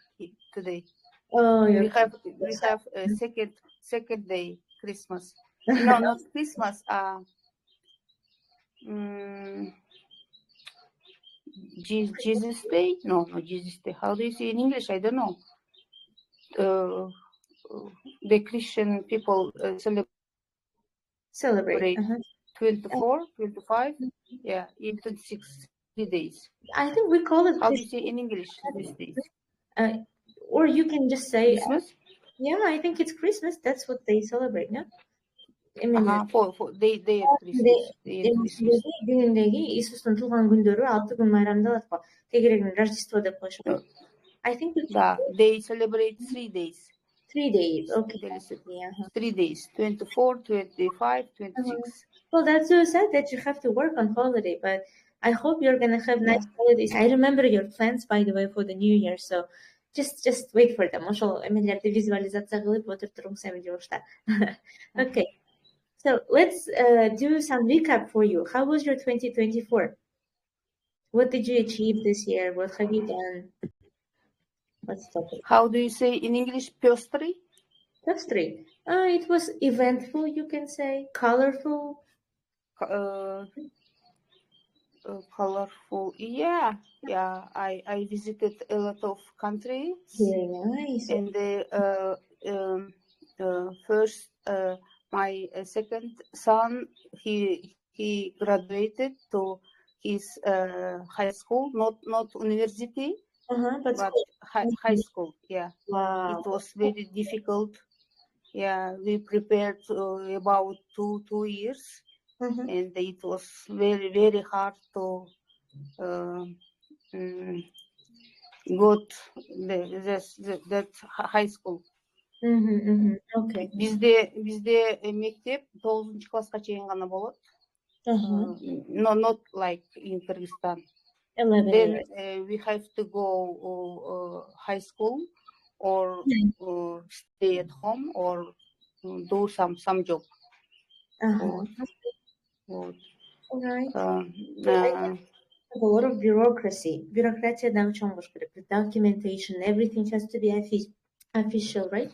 today. Oh, we have a second day Christmas. No, not Christmas. Jesus Day? No, Jesus Day. How do you say in English? I don't know. The Christian people celebrate 24, 25, yeah, in 26 days. I think we call it. How do you say in English these days? Or you can just say Christmas. Yeah, I think it's Christmas. That's what they celebrate, no? For they are Christmas. Күнүндөгү Иисустун туулган күндөрү 6 күн майрамдалат го. Тегерегин Рождество деп коюшат. I think they celebrate 3 days. 3 days, okay. 3 days, 24, 25, 26. Well, that's so sad that you have to work on holiday, but I hope you're gonna have nice holidays. I remember your plans, by the way, for the New Year, so just wait for them. Ошол эмелерди визуализация кылып отуруп туруңуз эми жумушта. Okay. So let's do some recap for you. How was your 2024? What did you achieve this year? What have you done? Let's talk. How do you say in English pöstry? Pöstry. It was eventful, you can say. Colorful. Colorful. Yeah. I visited a lot of countries. Very nice. And first, my second son, he graduated to his high school, not university, but high school. Yeah. Wow. It was very difficult. Yeah, we prepared about two years, and it was very, very hard to go to that high school. Okay. Bizde мектеп 9 класска чейин гана болот. No, not like in Kyrgyzstan. 11 Then years. We have to go high school or stay at home or do some job. All right. A lot of bureaucracy. Бюрократиядан чоң болуш керек. The documentation, everything has to be official, right?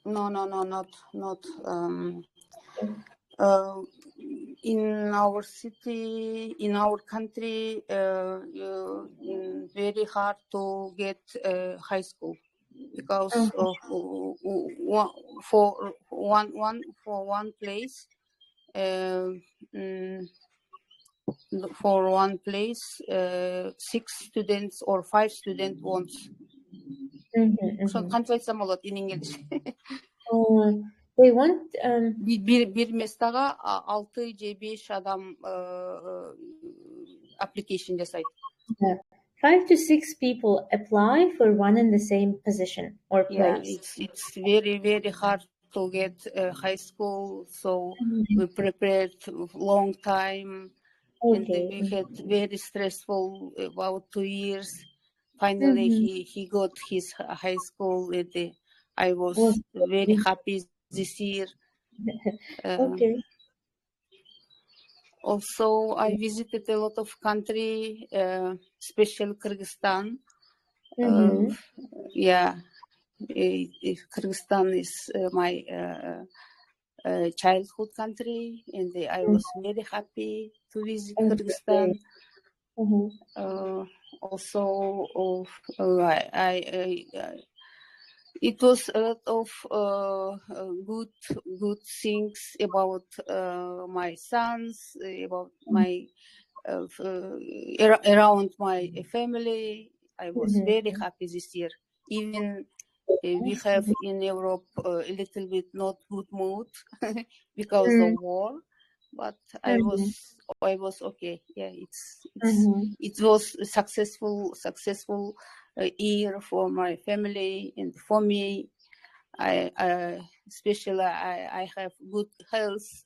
No, not. In our city, in our country, very hard to get high school because of for one place. For one place, 6 students or 5 students wants. So кантип айтсам болот in English? They want бир местага 6 же 5 адам application жасайт. 5 to 6 people apply for one and the same position or place. Yeah, it's very, very hard to get high school, so we prepared long time, and we had very stressful about 2 years. Finally, he got his high school, and I was very happy this year. Also, I visited a lot of country, especially Kyrgyzstan. Kyrgyzstan is my childhood country, and I was very happy to visit Kyrgyzstan. Also, it was a lot of good things about my sons, about my around my family. I was very happy this year. Even we have in Europe a little bit not good mood because of war, but I was okay. Yeah, it was a successful year for my family and for me. I especially I have good health,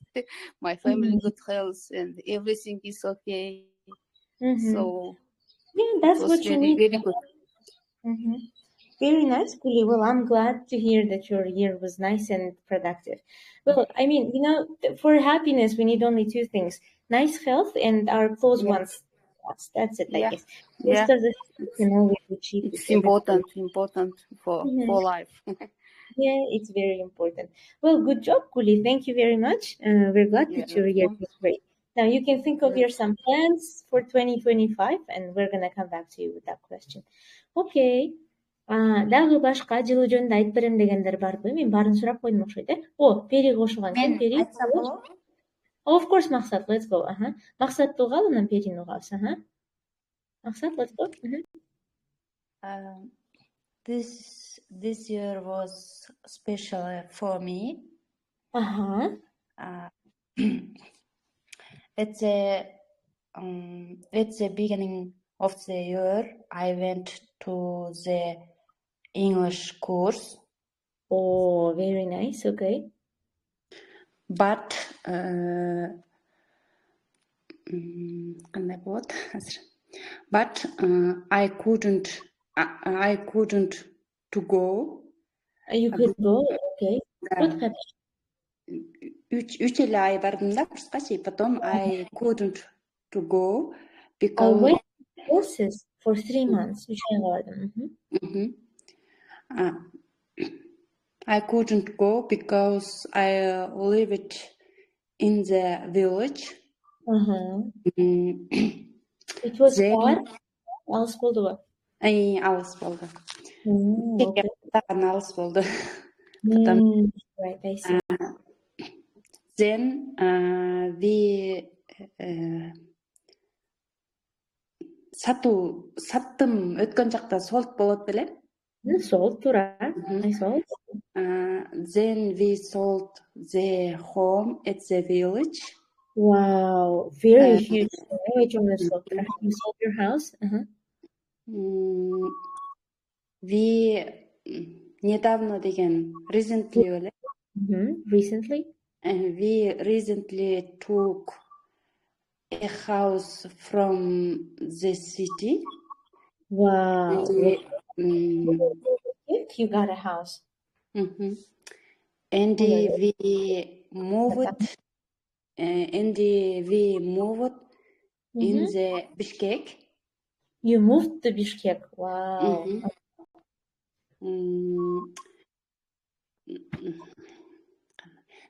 my family good health, and everything is okay. So that's it was what you need. very good. Very nice, Kuli. Well, I'm glad to hear that your year was nice and productive. Well, I mean, for happiness, we need only 2 things: nice health and our close ones. That's it, I guess. Yeah. It's important for life. Yeah, it's very important. Well, good job, Kuli. Thank you very much. We're glad that your year was great. Now you can think of some plans for 2025, and we're gonna come back to you with that question. Okay. Дагы башка жылуу жөнүндө айтып берем дегендер барбы? Мен баарын сурап койдум окшойт, Пери кошулган экен. Пери. Айтсам болобу? Of course, Максат, let's go. Максатты угалы, анан Перини угабыз. Максат, let's go. This year was special for me. At the beginning of the year, I went to the English course. Oh, very nice. Okay. But I couldn't to go. You could go, okay. What happened? 3 ай бардым да курска, потом I couldn't to go because wait, courses for 3 months. I couldn't go because I lived in the village. It was far. Алыс болдубу? Алыс болду. Алыс болду. Right, I see. Then we саттым өткөн жакта солт болот беле? Sold, туура. I sold. Then we sold the home at the village. Wow, very huge. You sold your house? We недавно деген recently беле? Recently? We recently took a house from the city. Wow. You got a house. And we moved in the Bishkek. You moved to Bishkek. Wow.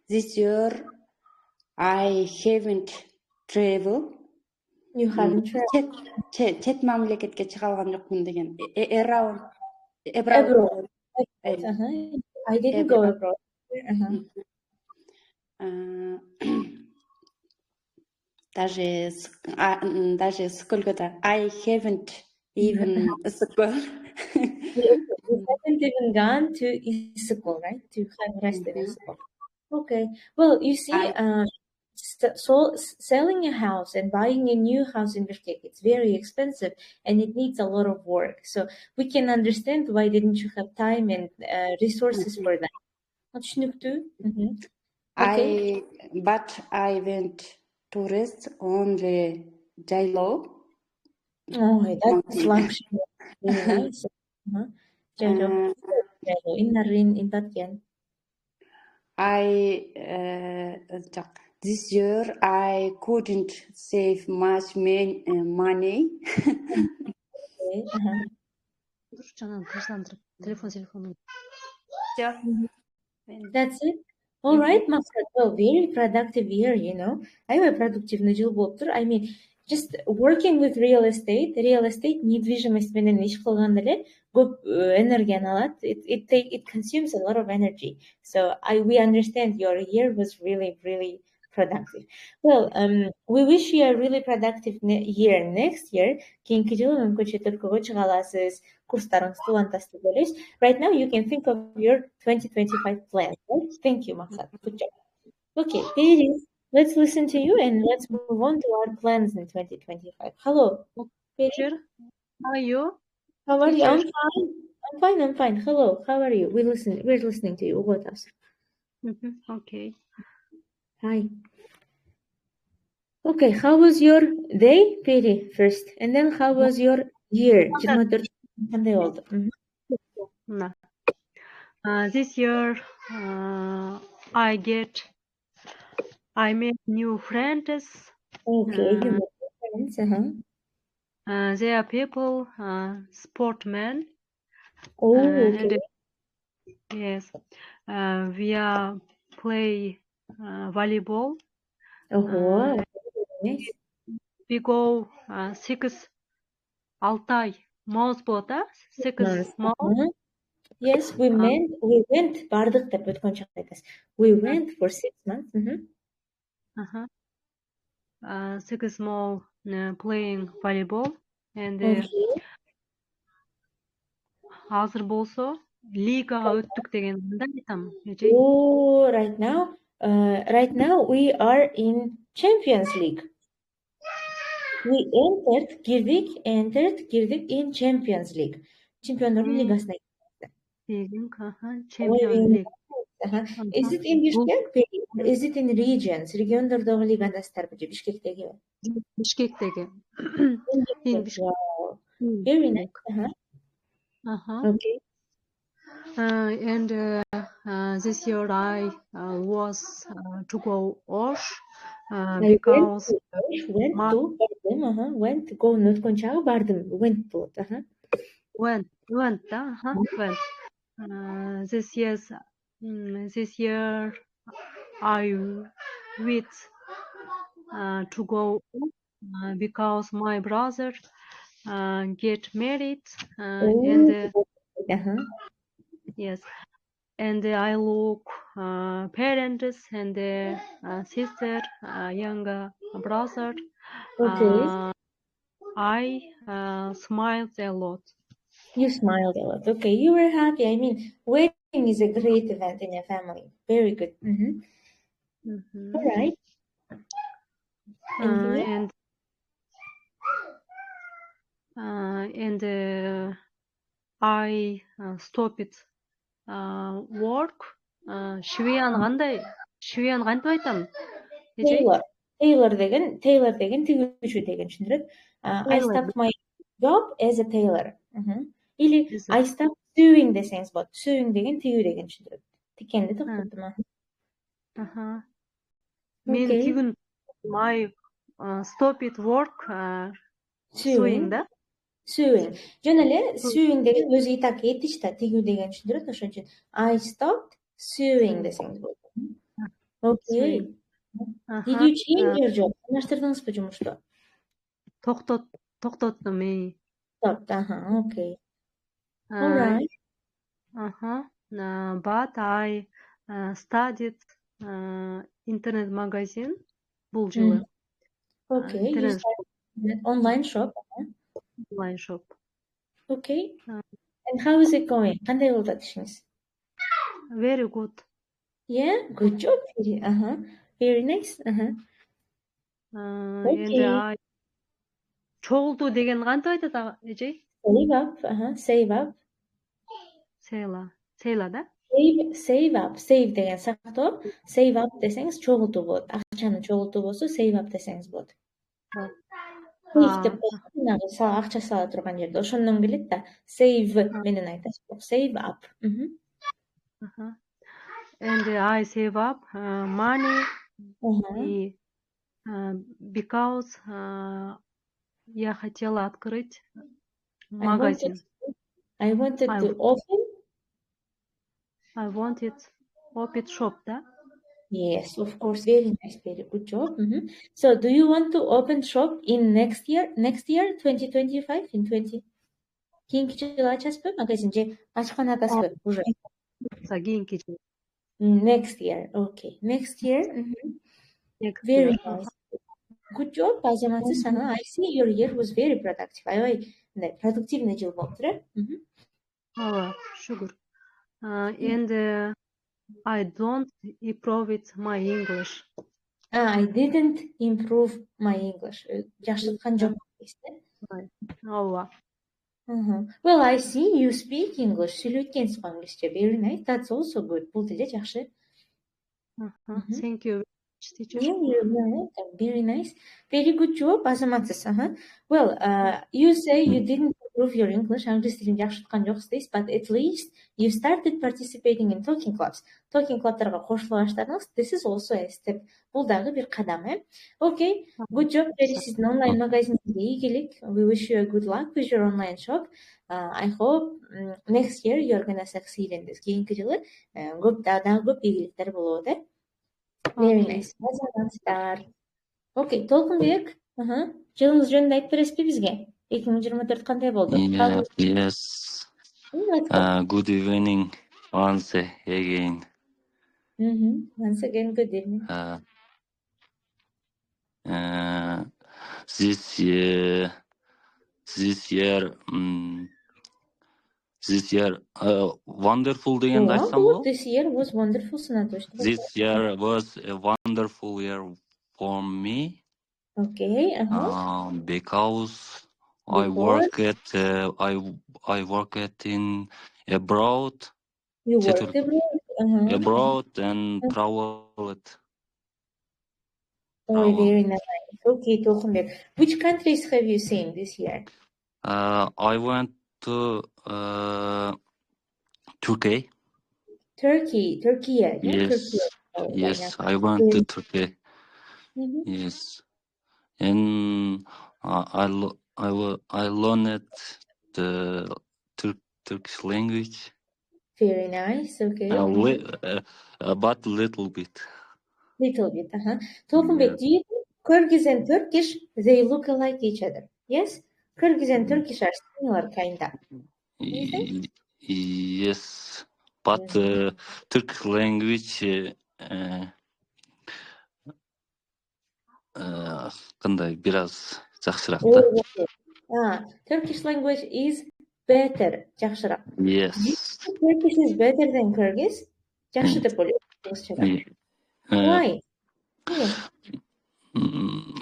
This year I haven't traveled. You haven't traveled? Чет мамлекетке чыга алган жокмун деген. Abroad. I didn't go abroad. Даже сколько-то I haven't even school. You haven't even gone to school, right? To have rested in school. Okay. Well, you see, selling a house and buying a new house in Bishkek, it's very expensive and it needs a lot of work. So we can understand why didn't you have time and resources for that. Okay. But I went to rest on the Jailo. Oh, that's luxury. Really nice. Jailo. In Tokyo. This year I couldn't save much money. That's it. All right, Maksat. Well, very productive year, you know. Аябай продуктивный жыл болуптур. I mean, just working with real estate, недвижимость менен иш кылганда эле көп энергияны алат. It consumes a lot of energy. So we understand your year was really, really productive. Well, we wish you a really productive year next year. Кийинки жылы мүмкүнчө Түркүгө чыга аласыз, курстарыңызды улантасыз деп ойлойбуз. Right now you can think of your 2025 plan, right? Thank you, Maksat. Good job. Okay, Peri, let's listen to you and let's move on to our plans in 2025. Hello, Peri. How are you? How are you? I'm fine. Hello, how are you? We're listening to you. What else? Okay. Hi. Okay, how was your day, Peri, first? And then how was your year? This year, I made new friends. Okay, friends, They are people, sportmen. Okay. And yes, we are play volleyball. Nice. We go 6 Altai months болот, 6 months. Yes, we went бардык деп өткөн чакта айтасыз. We went for 6 months. 6 months playing volleyball and азыр болсо лигага өттүк деген мындай айтам. Oh, right now we are in Champions League. We entered in Champions League. Чемпиондордун лигасына. Champions League. Is it in Bishkek or is it in regions? Региондордогу лигадасыздарбы же Бишкектеги? Бишкектеги. Wow. Very nice. Okay. And this year I was to go Osh because went go өткөн чагы бардым. Went болот. Went. This year I went to go because my brother get married and yes, and I look parents and sister, younger brother. Okay. I smiled a lot. You smiled a lot. Okay, you were happy. I mean, wedding is a great event in a family. Very good. All right. And I stopped work. Швеян кантип айтам? Taylor деген тигүүчү деген түшүндүрөт. I stopped my job as a tailor. Или I stopped sewing десеңиз болот. Sewing деген тигүү деген түшүндүрөт. Тикенди токтоттум. Мен тигүүн my stopped work sewing да? Sewing. Жөн эле sewing деген өзү и так этич да, тигүү деген түшүндүрөт. Ошон үчүн I stopped sewing десеңиз болот. Okay. Did you change your job? Таштырдыңызбы жумушту? Токтоттум. Stopped. Okay. All right. But I studied internet magazine бул жылы. Okay. You started online shop. Online shop. Okay. And how is it going? Кандай болуп атат ишиңиз? Very good. Yeah, good job. Very nice. Endi I чогултуу деген кантип айтат эжей? Save up, save up. Сейла да? Save up, save деген сактоо, save up десеңиз чогултуу болот. Акчаны чогултуу болсо save up десеңиз болот. Save деп коюп, акча сала турган жерде ошондон келет да. Save менен айтасыз. Save up. And I save up money because я хотела открыть магазин. I wanted to open shop, да? Yes, of course. Very nice. Very good job. So, do you want to open shop in next year? Next year, 2025, in 20? Кийинки жылы ачасызбы магазин же ачкан атасызбы уже? Кийинки жылы. Next year. Okay. Next year. Very nice. Good job, азаматсыз. I see your year was very productive. Аябай продуктивный жыл болуптур, Ооба, шүгүр. And I don't improve my English. I didn't improve my English. Жакшырткан жок дейсиз. Ооба. Well, I see you speak English. Сүйлөйт го англисче. Very nice. That's also good. Бул деле жакшы. Thank you, teacher. Yeah, you're welcome. Very nice. Very good job, азаматсыз. Well, you say you didn't improve your English. Англис тилин жакшырткан жоксуз дейсиз, but at least you started participating in talking clubs. Talking clubдарга кошула баштадыңыз. This is also a step. Бул дагы бир кадам, Okay, good job. Сиздин онлайн магазиниңизге ийгилик. We wish you a good luck with your online shop. I hope next year you're gonna succeed in this. Кийинки жылы көп дагы көп ийгиликтер болот, Very nice. Азаматсыздар. Okay, Толкунбек. Жылыңыз жөнүндө айтып бересизби бизге? 2024 кандай болду? Yes. Good evening once again. Once again, good evening. This year, wonderful деген айтсам болот. This year was wonderful. This year was a wonderful year for me. Okay. Because I worked in abroad. You worked abroad. Abroad and traveled. Oh, very nice. Okay, Толкунбек. Which countries have you seen this year? I went to Turkey. Turkey, yeah? Yes. Turkey. Yes, I went to Turkey. Yes, and I learned the Turkish language. Very nice. Okay. But little bit. Толкунбек, do you think Kyrgyz and Turkish, they look alike each other? Yes? Kyrgyz and Turkish are similar, kinda. Yes, but Turkish language кандай бираз жакшыраак да. Turkish language is better, жакшыраак. Yes. Turkish is better than Kyrgyz. Жакшы деп ойлойм. Why?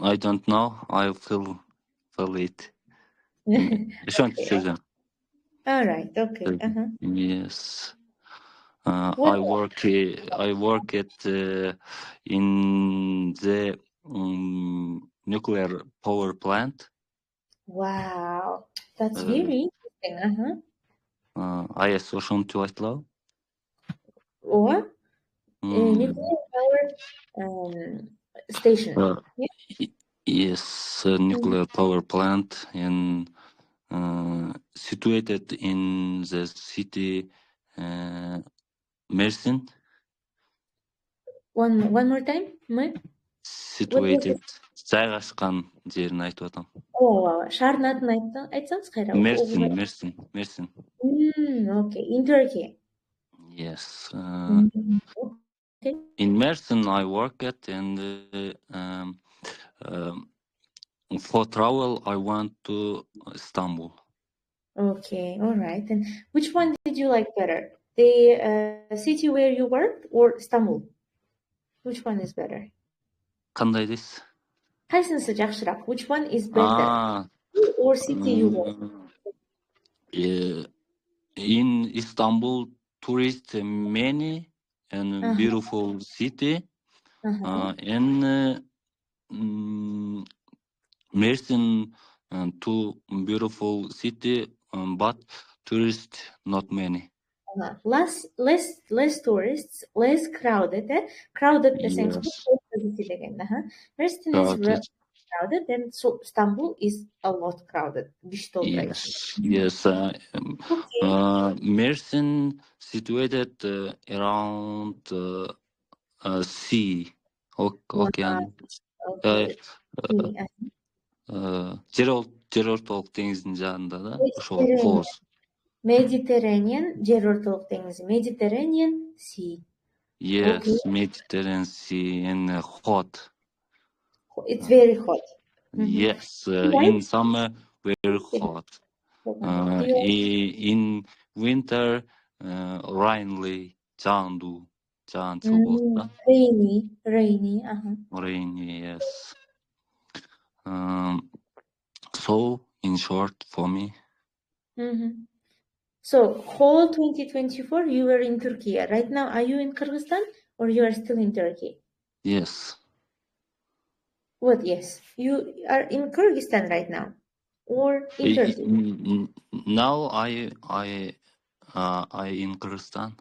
I don't know. I feel it. All right. Okay. Yes. I work in the nuclear power plant. Wow, that's very interesting. AES ошентип айтылабы? Ооба. Nuclear power station. Yes, nuclear power plant and situated in the city Mersin. One more time. Situated. Жайгашкан жерин айтып атам. Ооба, шаардын атын айтсаңыз кайра. Mersin. Okay, in Turkey. Yes. In Mersin I worked and for travel I went to Istanbul. Okay, all right. And which one did you like better? The city where you worked or Istanbul? Which one is better? Кандай дейсиз? Кайсынысы жакшыраак? Which one is better? Or city you want? In Istanbul, tourists many and beautiful city. In Mersin, too beautiful city, but tourists not many. Less tourists, less crowded. Crowded десең деген. Mersin is crowded, and Istanbul is a lot crowded. Yes. Mersin situated around sea, ocean. Жер ортолук деңиздин жанында да, ошол кооз. Mediterranean, жер ортолук деңизи. Mediterranean Sea. Yes, Mediterranean Sea and hot. It's very hot. Yes, in summer very hot. In winter rainy, жаандуу, жаанчыл болот да. Rainy. Rainy, yes. So, in short, for me. So, whole 2024, you were in Turkey. Right now, are you in Kyrgyzstan or you are still in Turkey? Yes. What? Yes, you are in Kyrgyzstan right now, or in Turkey? Now I in Kyrgyzstan.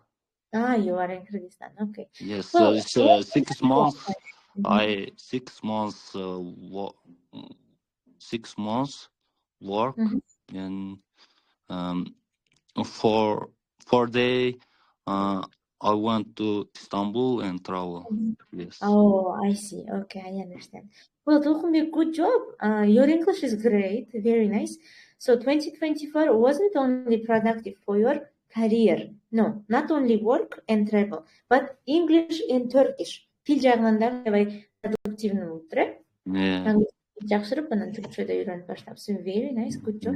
You are in Kyrgyzstan. Okay. Yes. Well, So it's 6 months. 6 months work and 4 day I went to Istanbul and travel. Yes. Oh, I see. Okay, I understand. Well, Tulkunbek, good job. Your English is great. Very nice. So 2024 wasn't only productive for your career. No, not only work and travel, but English and Turkish. Тил жагынан да аябай продуктивный болуптур, жакшырып анан түркчөдө үйрөнүп баштапсың. Very nice. Good job.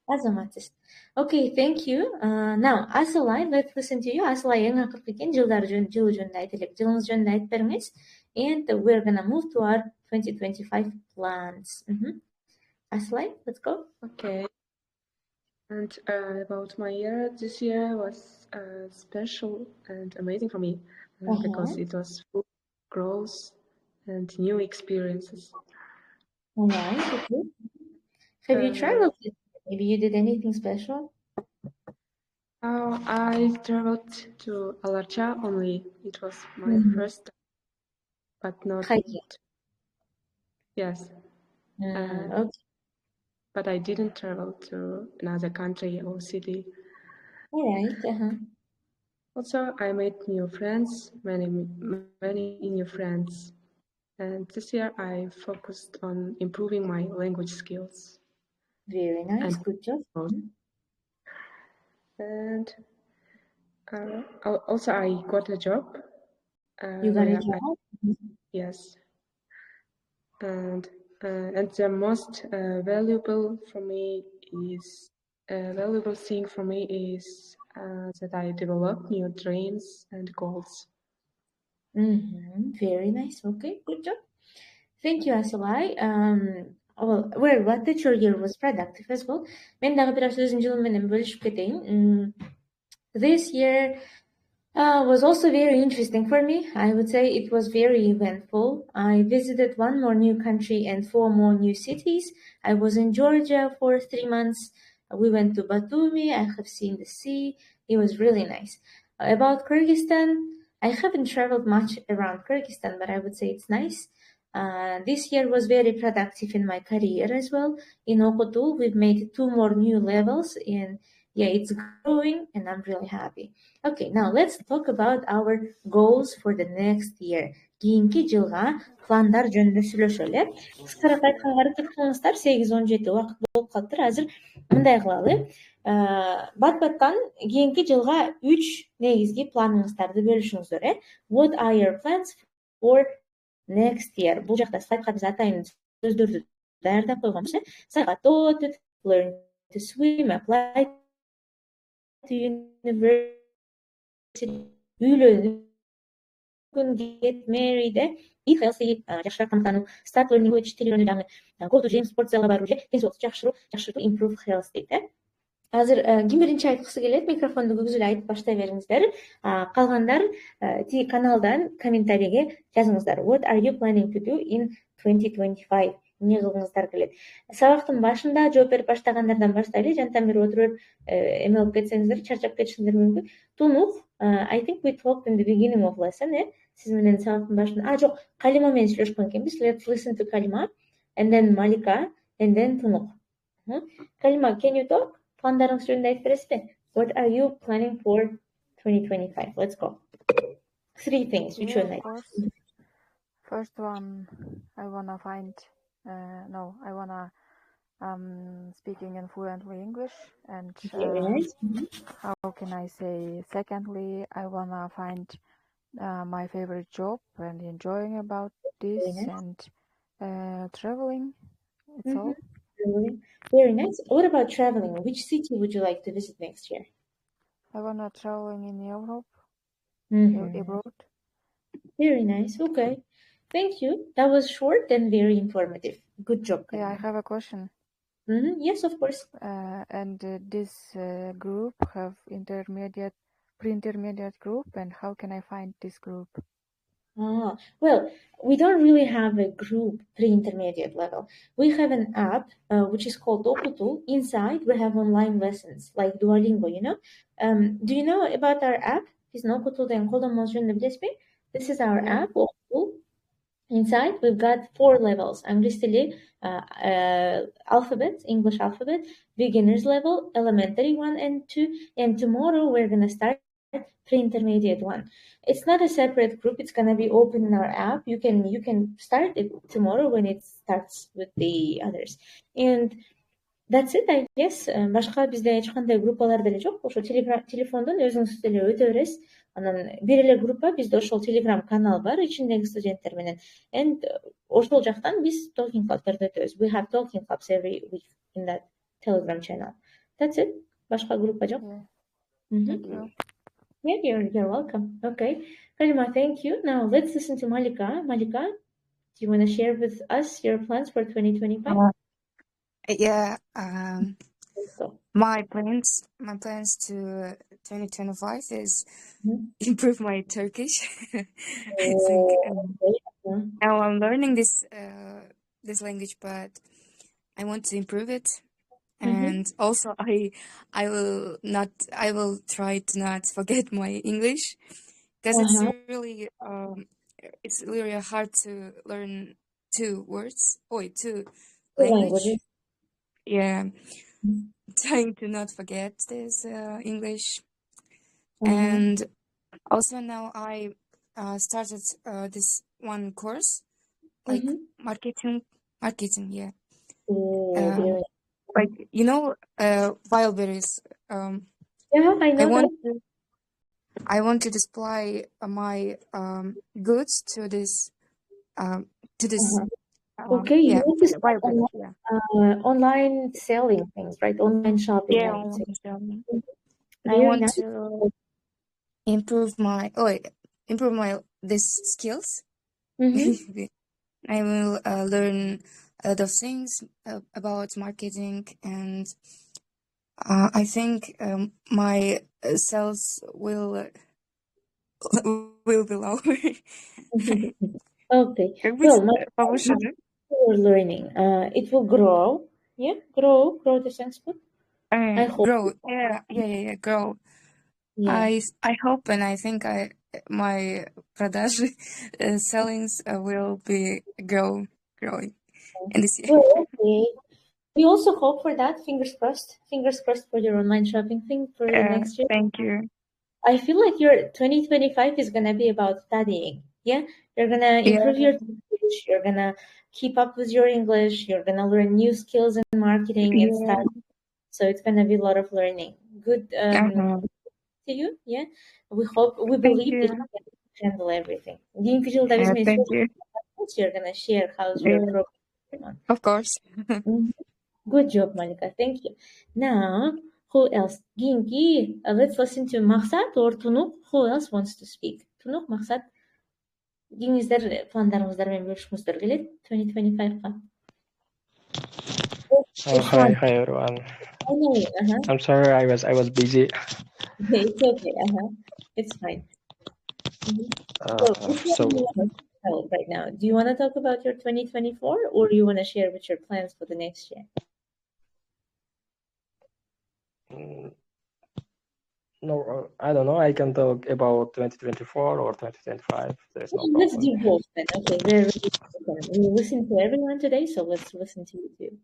Азаматсыз. Okay, thank you. Now, Asalay, let's listen to you. Asalay, эң акыркы экен, жылы жөнүндө айта элек. Жылыңыз жөнүндө айтып бериңиз. And we're gonna move to our 2025 plans. Asalay, let's go. Okay. And about my year, this year was special and amazing for me because it was full of growth and new experiences. All right, okay. Have you traveled? Maybe you did anything special? I traveled to Alarcha only. It was my first time, but not. Yes. Okay. But I didn't travel to another country or city. All right. Also, I made new friends, many new friends. And this year I focused on improving my language skills. Very nice. Good job. And also I got a job. You got a job? Yes. And the most valuable thing for me is that I develop new dreams and goals. Very nice. Okay, good job. Thank you, Asalay. Well, what did your year was productive as well. Men дагы бир аз өзүм жылым менен бөлүшүп кетейин. This year was also very interesting for me. I would say it was very eventful. I visited 1 more new country and 4 more new cities. I was in Georgia for 3 months. We went to Batumi. I have seen the sea. It was really nice. About Kyrgyzstan, I haven't traveled much around Kyrgyzstan, but I would say it's nice. This year was very productive in my career as well. In Okutool, we've made 2 more new levels, and yeah, it's growing, and I'm really happy. Okay, now let's talk about our goals for the next year. Кийинки жылга пландар жөнүндө сүйлөшөлү. Кыскараак айтканга аракет кылыңыздар, 8-17 убакыт болуп калыптыр. Азыр мындай кылалы. Бат-баттан кийинки жылга 3 негизги планыңыздарды бөлүшүңүздөр. What are your plans for next year? Бул жакта слайдка биз атайын сөздөрдү даярдап койгонбуз. Саякаттоо, learn to swim, apply to university, үйлөнүп get married, eat healthy, жакшыраак тамактануу, start learning which тил үйрөнүү дагы, go to gym, спорт залга баруу же ден соолукту жакшыртуу, improve health дейт. Азыр ким биринчи айткысы келет, микрофонду көзүлө айтып баштай бериңиздер. Калгандар тиги каналдан комментарийге жазыңыздар. What are you planning to do in 2025? Эмне кылгыңыздар келет? Сабактын башында жооп берип баштагандардан баштайлы. Жантан бери отуруп эме алып кетсеңиздер, чарчап кетишиңиздер мүмкүн. Тунук, I think we talked in the beginning of lesson, Сиз менен сабактын башында. Жок, Калима менен сүйлөшкөн экенбиз. Let's listen to Калима, and then Малика, and then Тунук. Калима, can you talk? Пландарыңыз жөнүндө айтып бересизби? What are you planning for 2025? Let's go. 3 things. Which one? Of course. First one, I wanna find. I wanna speaking in fluently English, and how can I say? Secondly, I wanna find my favorite job and enjoying about this, and traveling. It's all. Very nice. What about traveling? Which city would you like to visit next year? I wanna traveling in Europe, abroad. Very nice. Okay. Thank you. That was short and very informative. Good job. Yeah, I have a question. Yes, of course. And this group have intermediate, pre-intermediate group, and how can I find this group? Well, we don't really have a group pre-intermediate level. We have an app which is called Okutool. Inside, we have online lessons like Duolingo, you know. Do you know about our app? This is our app, Okutool. Inside, we've got 4 levels. Англис тили, alphabet, English alphabet, beginner's level, elementary 1 and 2, and tomorrow we're going to start pre-intermediate 1. It's not a separate group. It's going to be open in our app. You can start it tomorrow when it starts with the others. And that's it, I guess. Башка бизде эч кандай группалар деле жок. Ошо телефондон өзүңүз деле өтө бересиз. Анан бир эле группа бизде ошол Telegram канал бар ичиндеги студенттер менен. And ошол жактан биз talking club'тарды өтөбүз. We have talking clubs every week in that Telegram channel. That's it. Башка группа жок. Thank you. Yeah, you're welcome. Okay. Kalima, thank you. Now let's listen to Malika. Malika, do you want to share with us your plans for 2025? Yeah. My plans to 2025 is improve my Turkish. I think now I'm learning this language, but I want to improve it. And also I will try to not forget my English, because it's really hard to learn 2 languages. Yeah, trying to not forget this English. And also now I started this one course, like marketing. Yeah. Like, you know, Wildberries. Yeah, I know. I want to display my goods to this. Okay, you yeah, want to start online selling things, right? Online shopping. Yeah, online selling. I want to improve my this skills. I will learn a lot of things about marketing, and I think my sales will be lower. Okay. Well, you're learning. It will grow. Yeah, grow the sense book. I hope. Grow. Yeah, grow. Yeah. I hope, and I think my product sellings will be growing in this year. Well, okay. We also hope for that. Fingers crossed. Fingers crossed for your online shopping thing for next year. Thank you. I feel like your 2025 is gonna be about studying. Yeah, you're gonna improve your English. You're gonna keep up with your English. You're gonna learn new skills in marketing and stuff. So it's gonna be a lot of learning. Good to you. Yeah, we believe that you can handle everything. Thank you. You're gonna share how's your program. Of course. Good job, Malika. Thank you. Now, who else? Ginki. Let's listen to Maksat or Tunuk. Who else wants to speak? Tunuk, Maksat. кеңештер, пландарыңыздар менен бөлүшкүңүздөр келет 2025-га? Hi everyone. I know. I'm sorry, I was busy. It's okay. It's fine. So Right now, do you want to talk about your 2024, or you want to share with your plans for the next year? no, I don't know. I can talk about 2024 or 2025. There's no Let's problem. do both then. Okay, very good. We listen to everyone today, so let's listen to you too.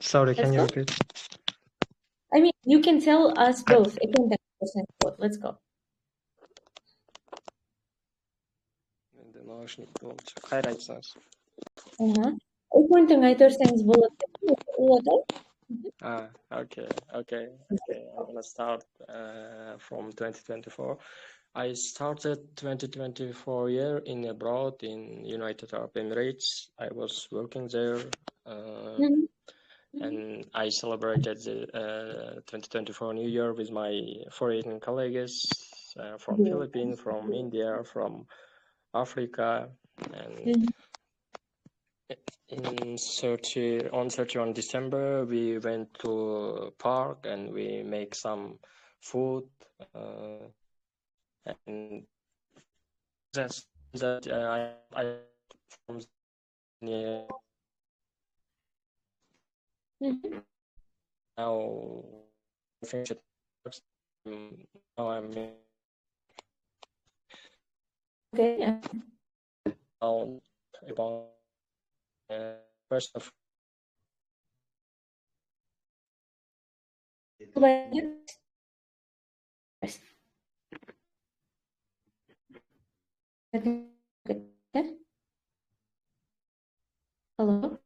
Sorry, Let's can you go. repeat? I mean, you can tell us both. Both. Let's go. Кайра айтсаңыз. Экөөнтүң айтерсеңиз болот. Okay. I'm gonna start from 2024. I started 2024 year in abroad in United Arab Emirates. I was working there, and I celebrated the 2024 New Year with my foreign colleagues from Philippines, from India, from Africa, and on 31 December we went to park and we make some food, and that's that I from near now finished. Now I'm okay. About first of Hello.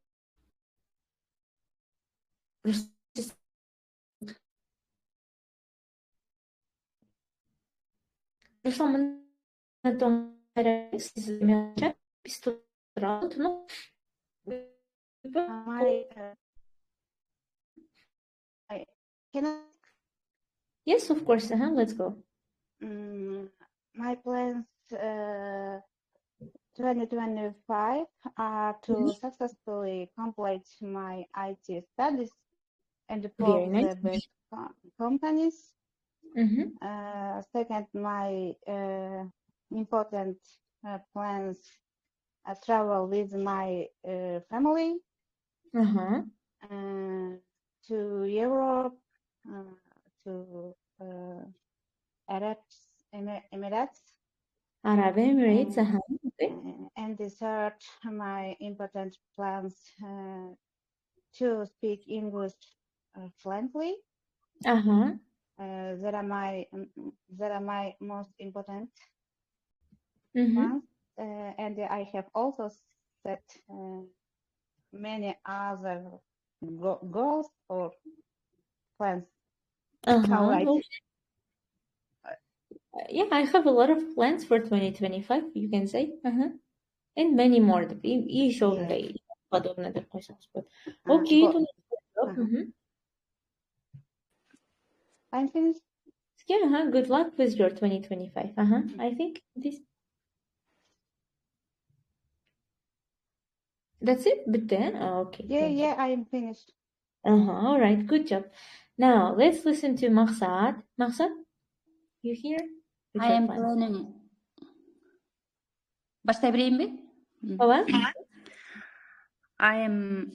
Yes, of course. Let's go. My plans 2025 are to successfully complete my IT studies and for the best companies. Second, my important plans travel with my family to Europe, to Arab Emirates. Okay. And the third, my important plans to speak English fluently. That are my most important plans, and I have also set many other goals or plans. Right. Yeah, I have a lot of plans for 2025. You can say, and many more. Okay. I'm finished. Yeah, good luck with your 2025. I think this. That's it. But then, okay. Yeah, I am finished. All right, good job. Now let's listen to Maksad. Maksad, you here? I am planning. Başta bileyim mi? What? I am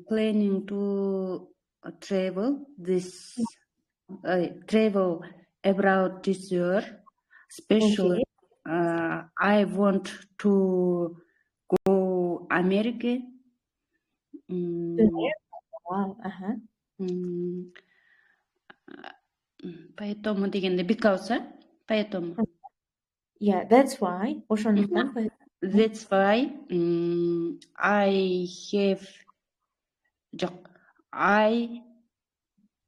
planning to travel travel abroad this year. Especially, I want to go America. Wow. Поэтому дегенде because поэтому. Yeah, that's why. That's why I have.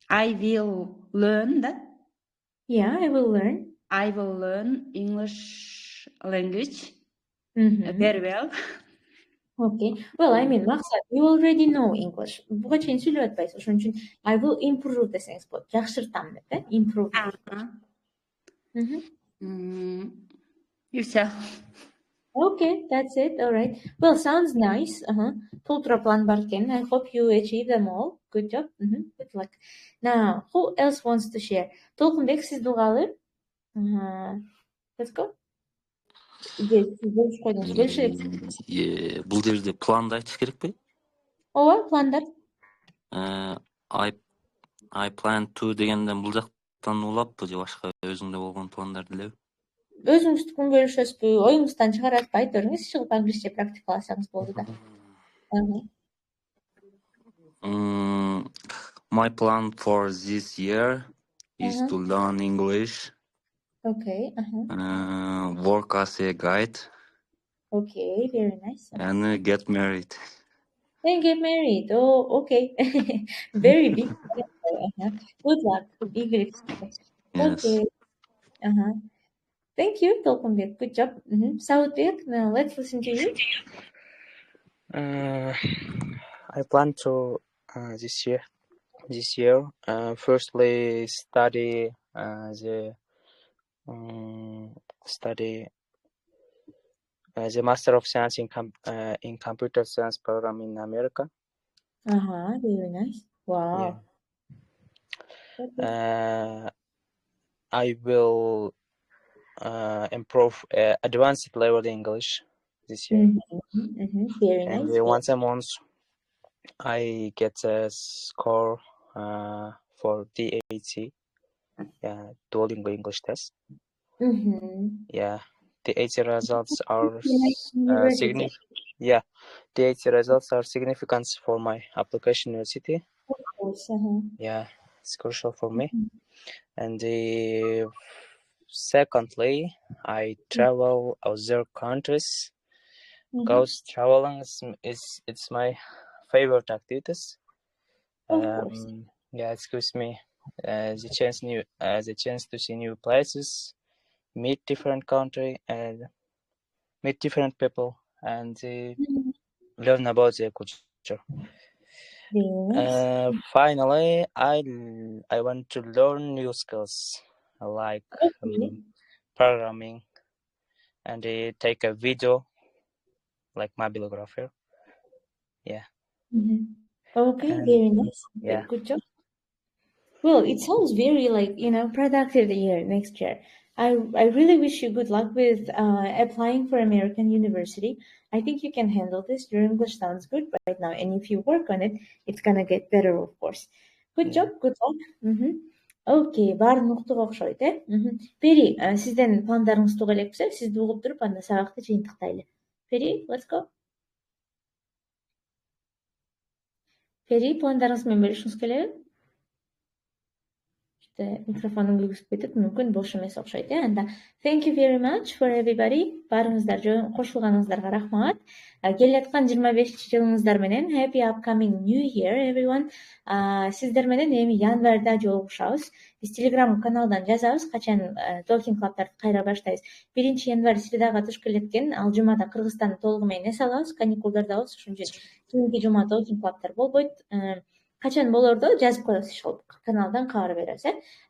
I will learn that. Yeah, I will learn. I will learn English language very well. Okay. Well, I mean, Maksad, you already know English. Буга чейин сүйлөп атпайсыз. Ошон үчүн I will improve десеңиз болот. Жакшыртам деп, improve. Okay, that's it. All right. Well, sounds nice. Толтура план бар экен. I hope you achieve them all. Good job. Good luck. Now, who else wants to share? Толкунбек, сиз дугалы. Let's go. Бул жерде планды айтыш керекпи? Ооба, пландар. I plan to дегенден бул жактан улаппы же башка өзүңдө болгон пландарды элеби? Өзүңүздүкүн бөлүшөсүзбү? Оюңуздан чыгарасызбы? Айтып бериңиз, чыгып англисче практикаласаңыз болду да. My plan for this year is to learn English. Okay. Work as a guide. Okay, very nice. And get married. And get married. Oh, okay. Very big. Good luck. Yes. Okay. Thank you, Толкунбек. Good job. Саутбек, now let's listen to you. I plan to this year firstly study the Master of Science in Computer Science program in America. Very nice. Wow. Yeah. I will improve advanced level English this year. Very And nice. once a month, I get a score for DAT, Duolingo English test. Yeah, the DAT results are significant. Yeah, the DAT results are significant for my application university. Of course. Yeah, it's crucial for me. And secondly, I travel other countries because traveling is my favorite activities. Yeah, it gives me the chance to see new places, meet different country, and meet different people, and learn about their culture. Finally, I want to learn new skills like programming, and take a video like mobileographer. Yeah. Okay, very nice. Yeah. Good job. Well, it sounds very productive the year next year. I really wish you good luck with applying for American University. I think you can handle this. Your English sounds good right now, and if you work on it, it's gonna get better, of course. Good job. Good luck. Окей, баарын уктук окшойт, Пери, сизден пландарыңызды угуп элекпиз, сизди угуп туруп анда сабакты жыйынтыктайлы. Пери, let's go. Пери, пландарыңыз менен бөлүшүңүз келеби? Микрофонун күйгүзүп кетип, мүмкүн бош эмес окшойт, Анда thank you very much for everybody. Баарыңыздар кошулганыңыздарга рахмат. Келаткан 25-жылыңыздар менен happy upcoming new year everyone. Сиздер менен эми январда жолугушабыз. Биз Telegram каналдан жазабыз, качан токиң клабтарды кайра баштайбыз. 1-январь средага туш келеткен, ал жумада Кыргызстанды толугу менен эс алабыз, каникулдардабыз, ошон үчүн кийинки жума токиң клабтар болбойт. Качан болордо жазып коебуз, ишкылып каналдан кабар беребиз.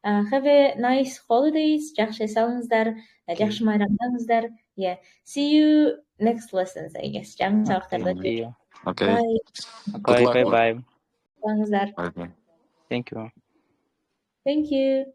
Have a nice holidays, жакшы эс алыңыздар, жакшы майрамдаңыздар. Yeah. See you next lessons, I guess. Жаңы сабактарда. Okay. Bye. Bye. Бye. Thank you. Thank you.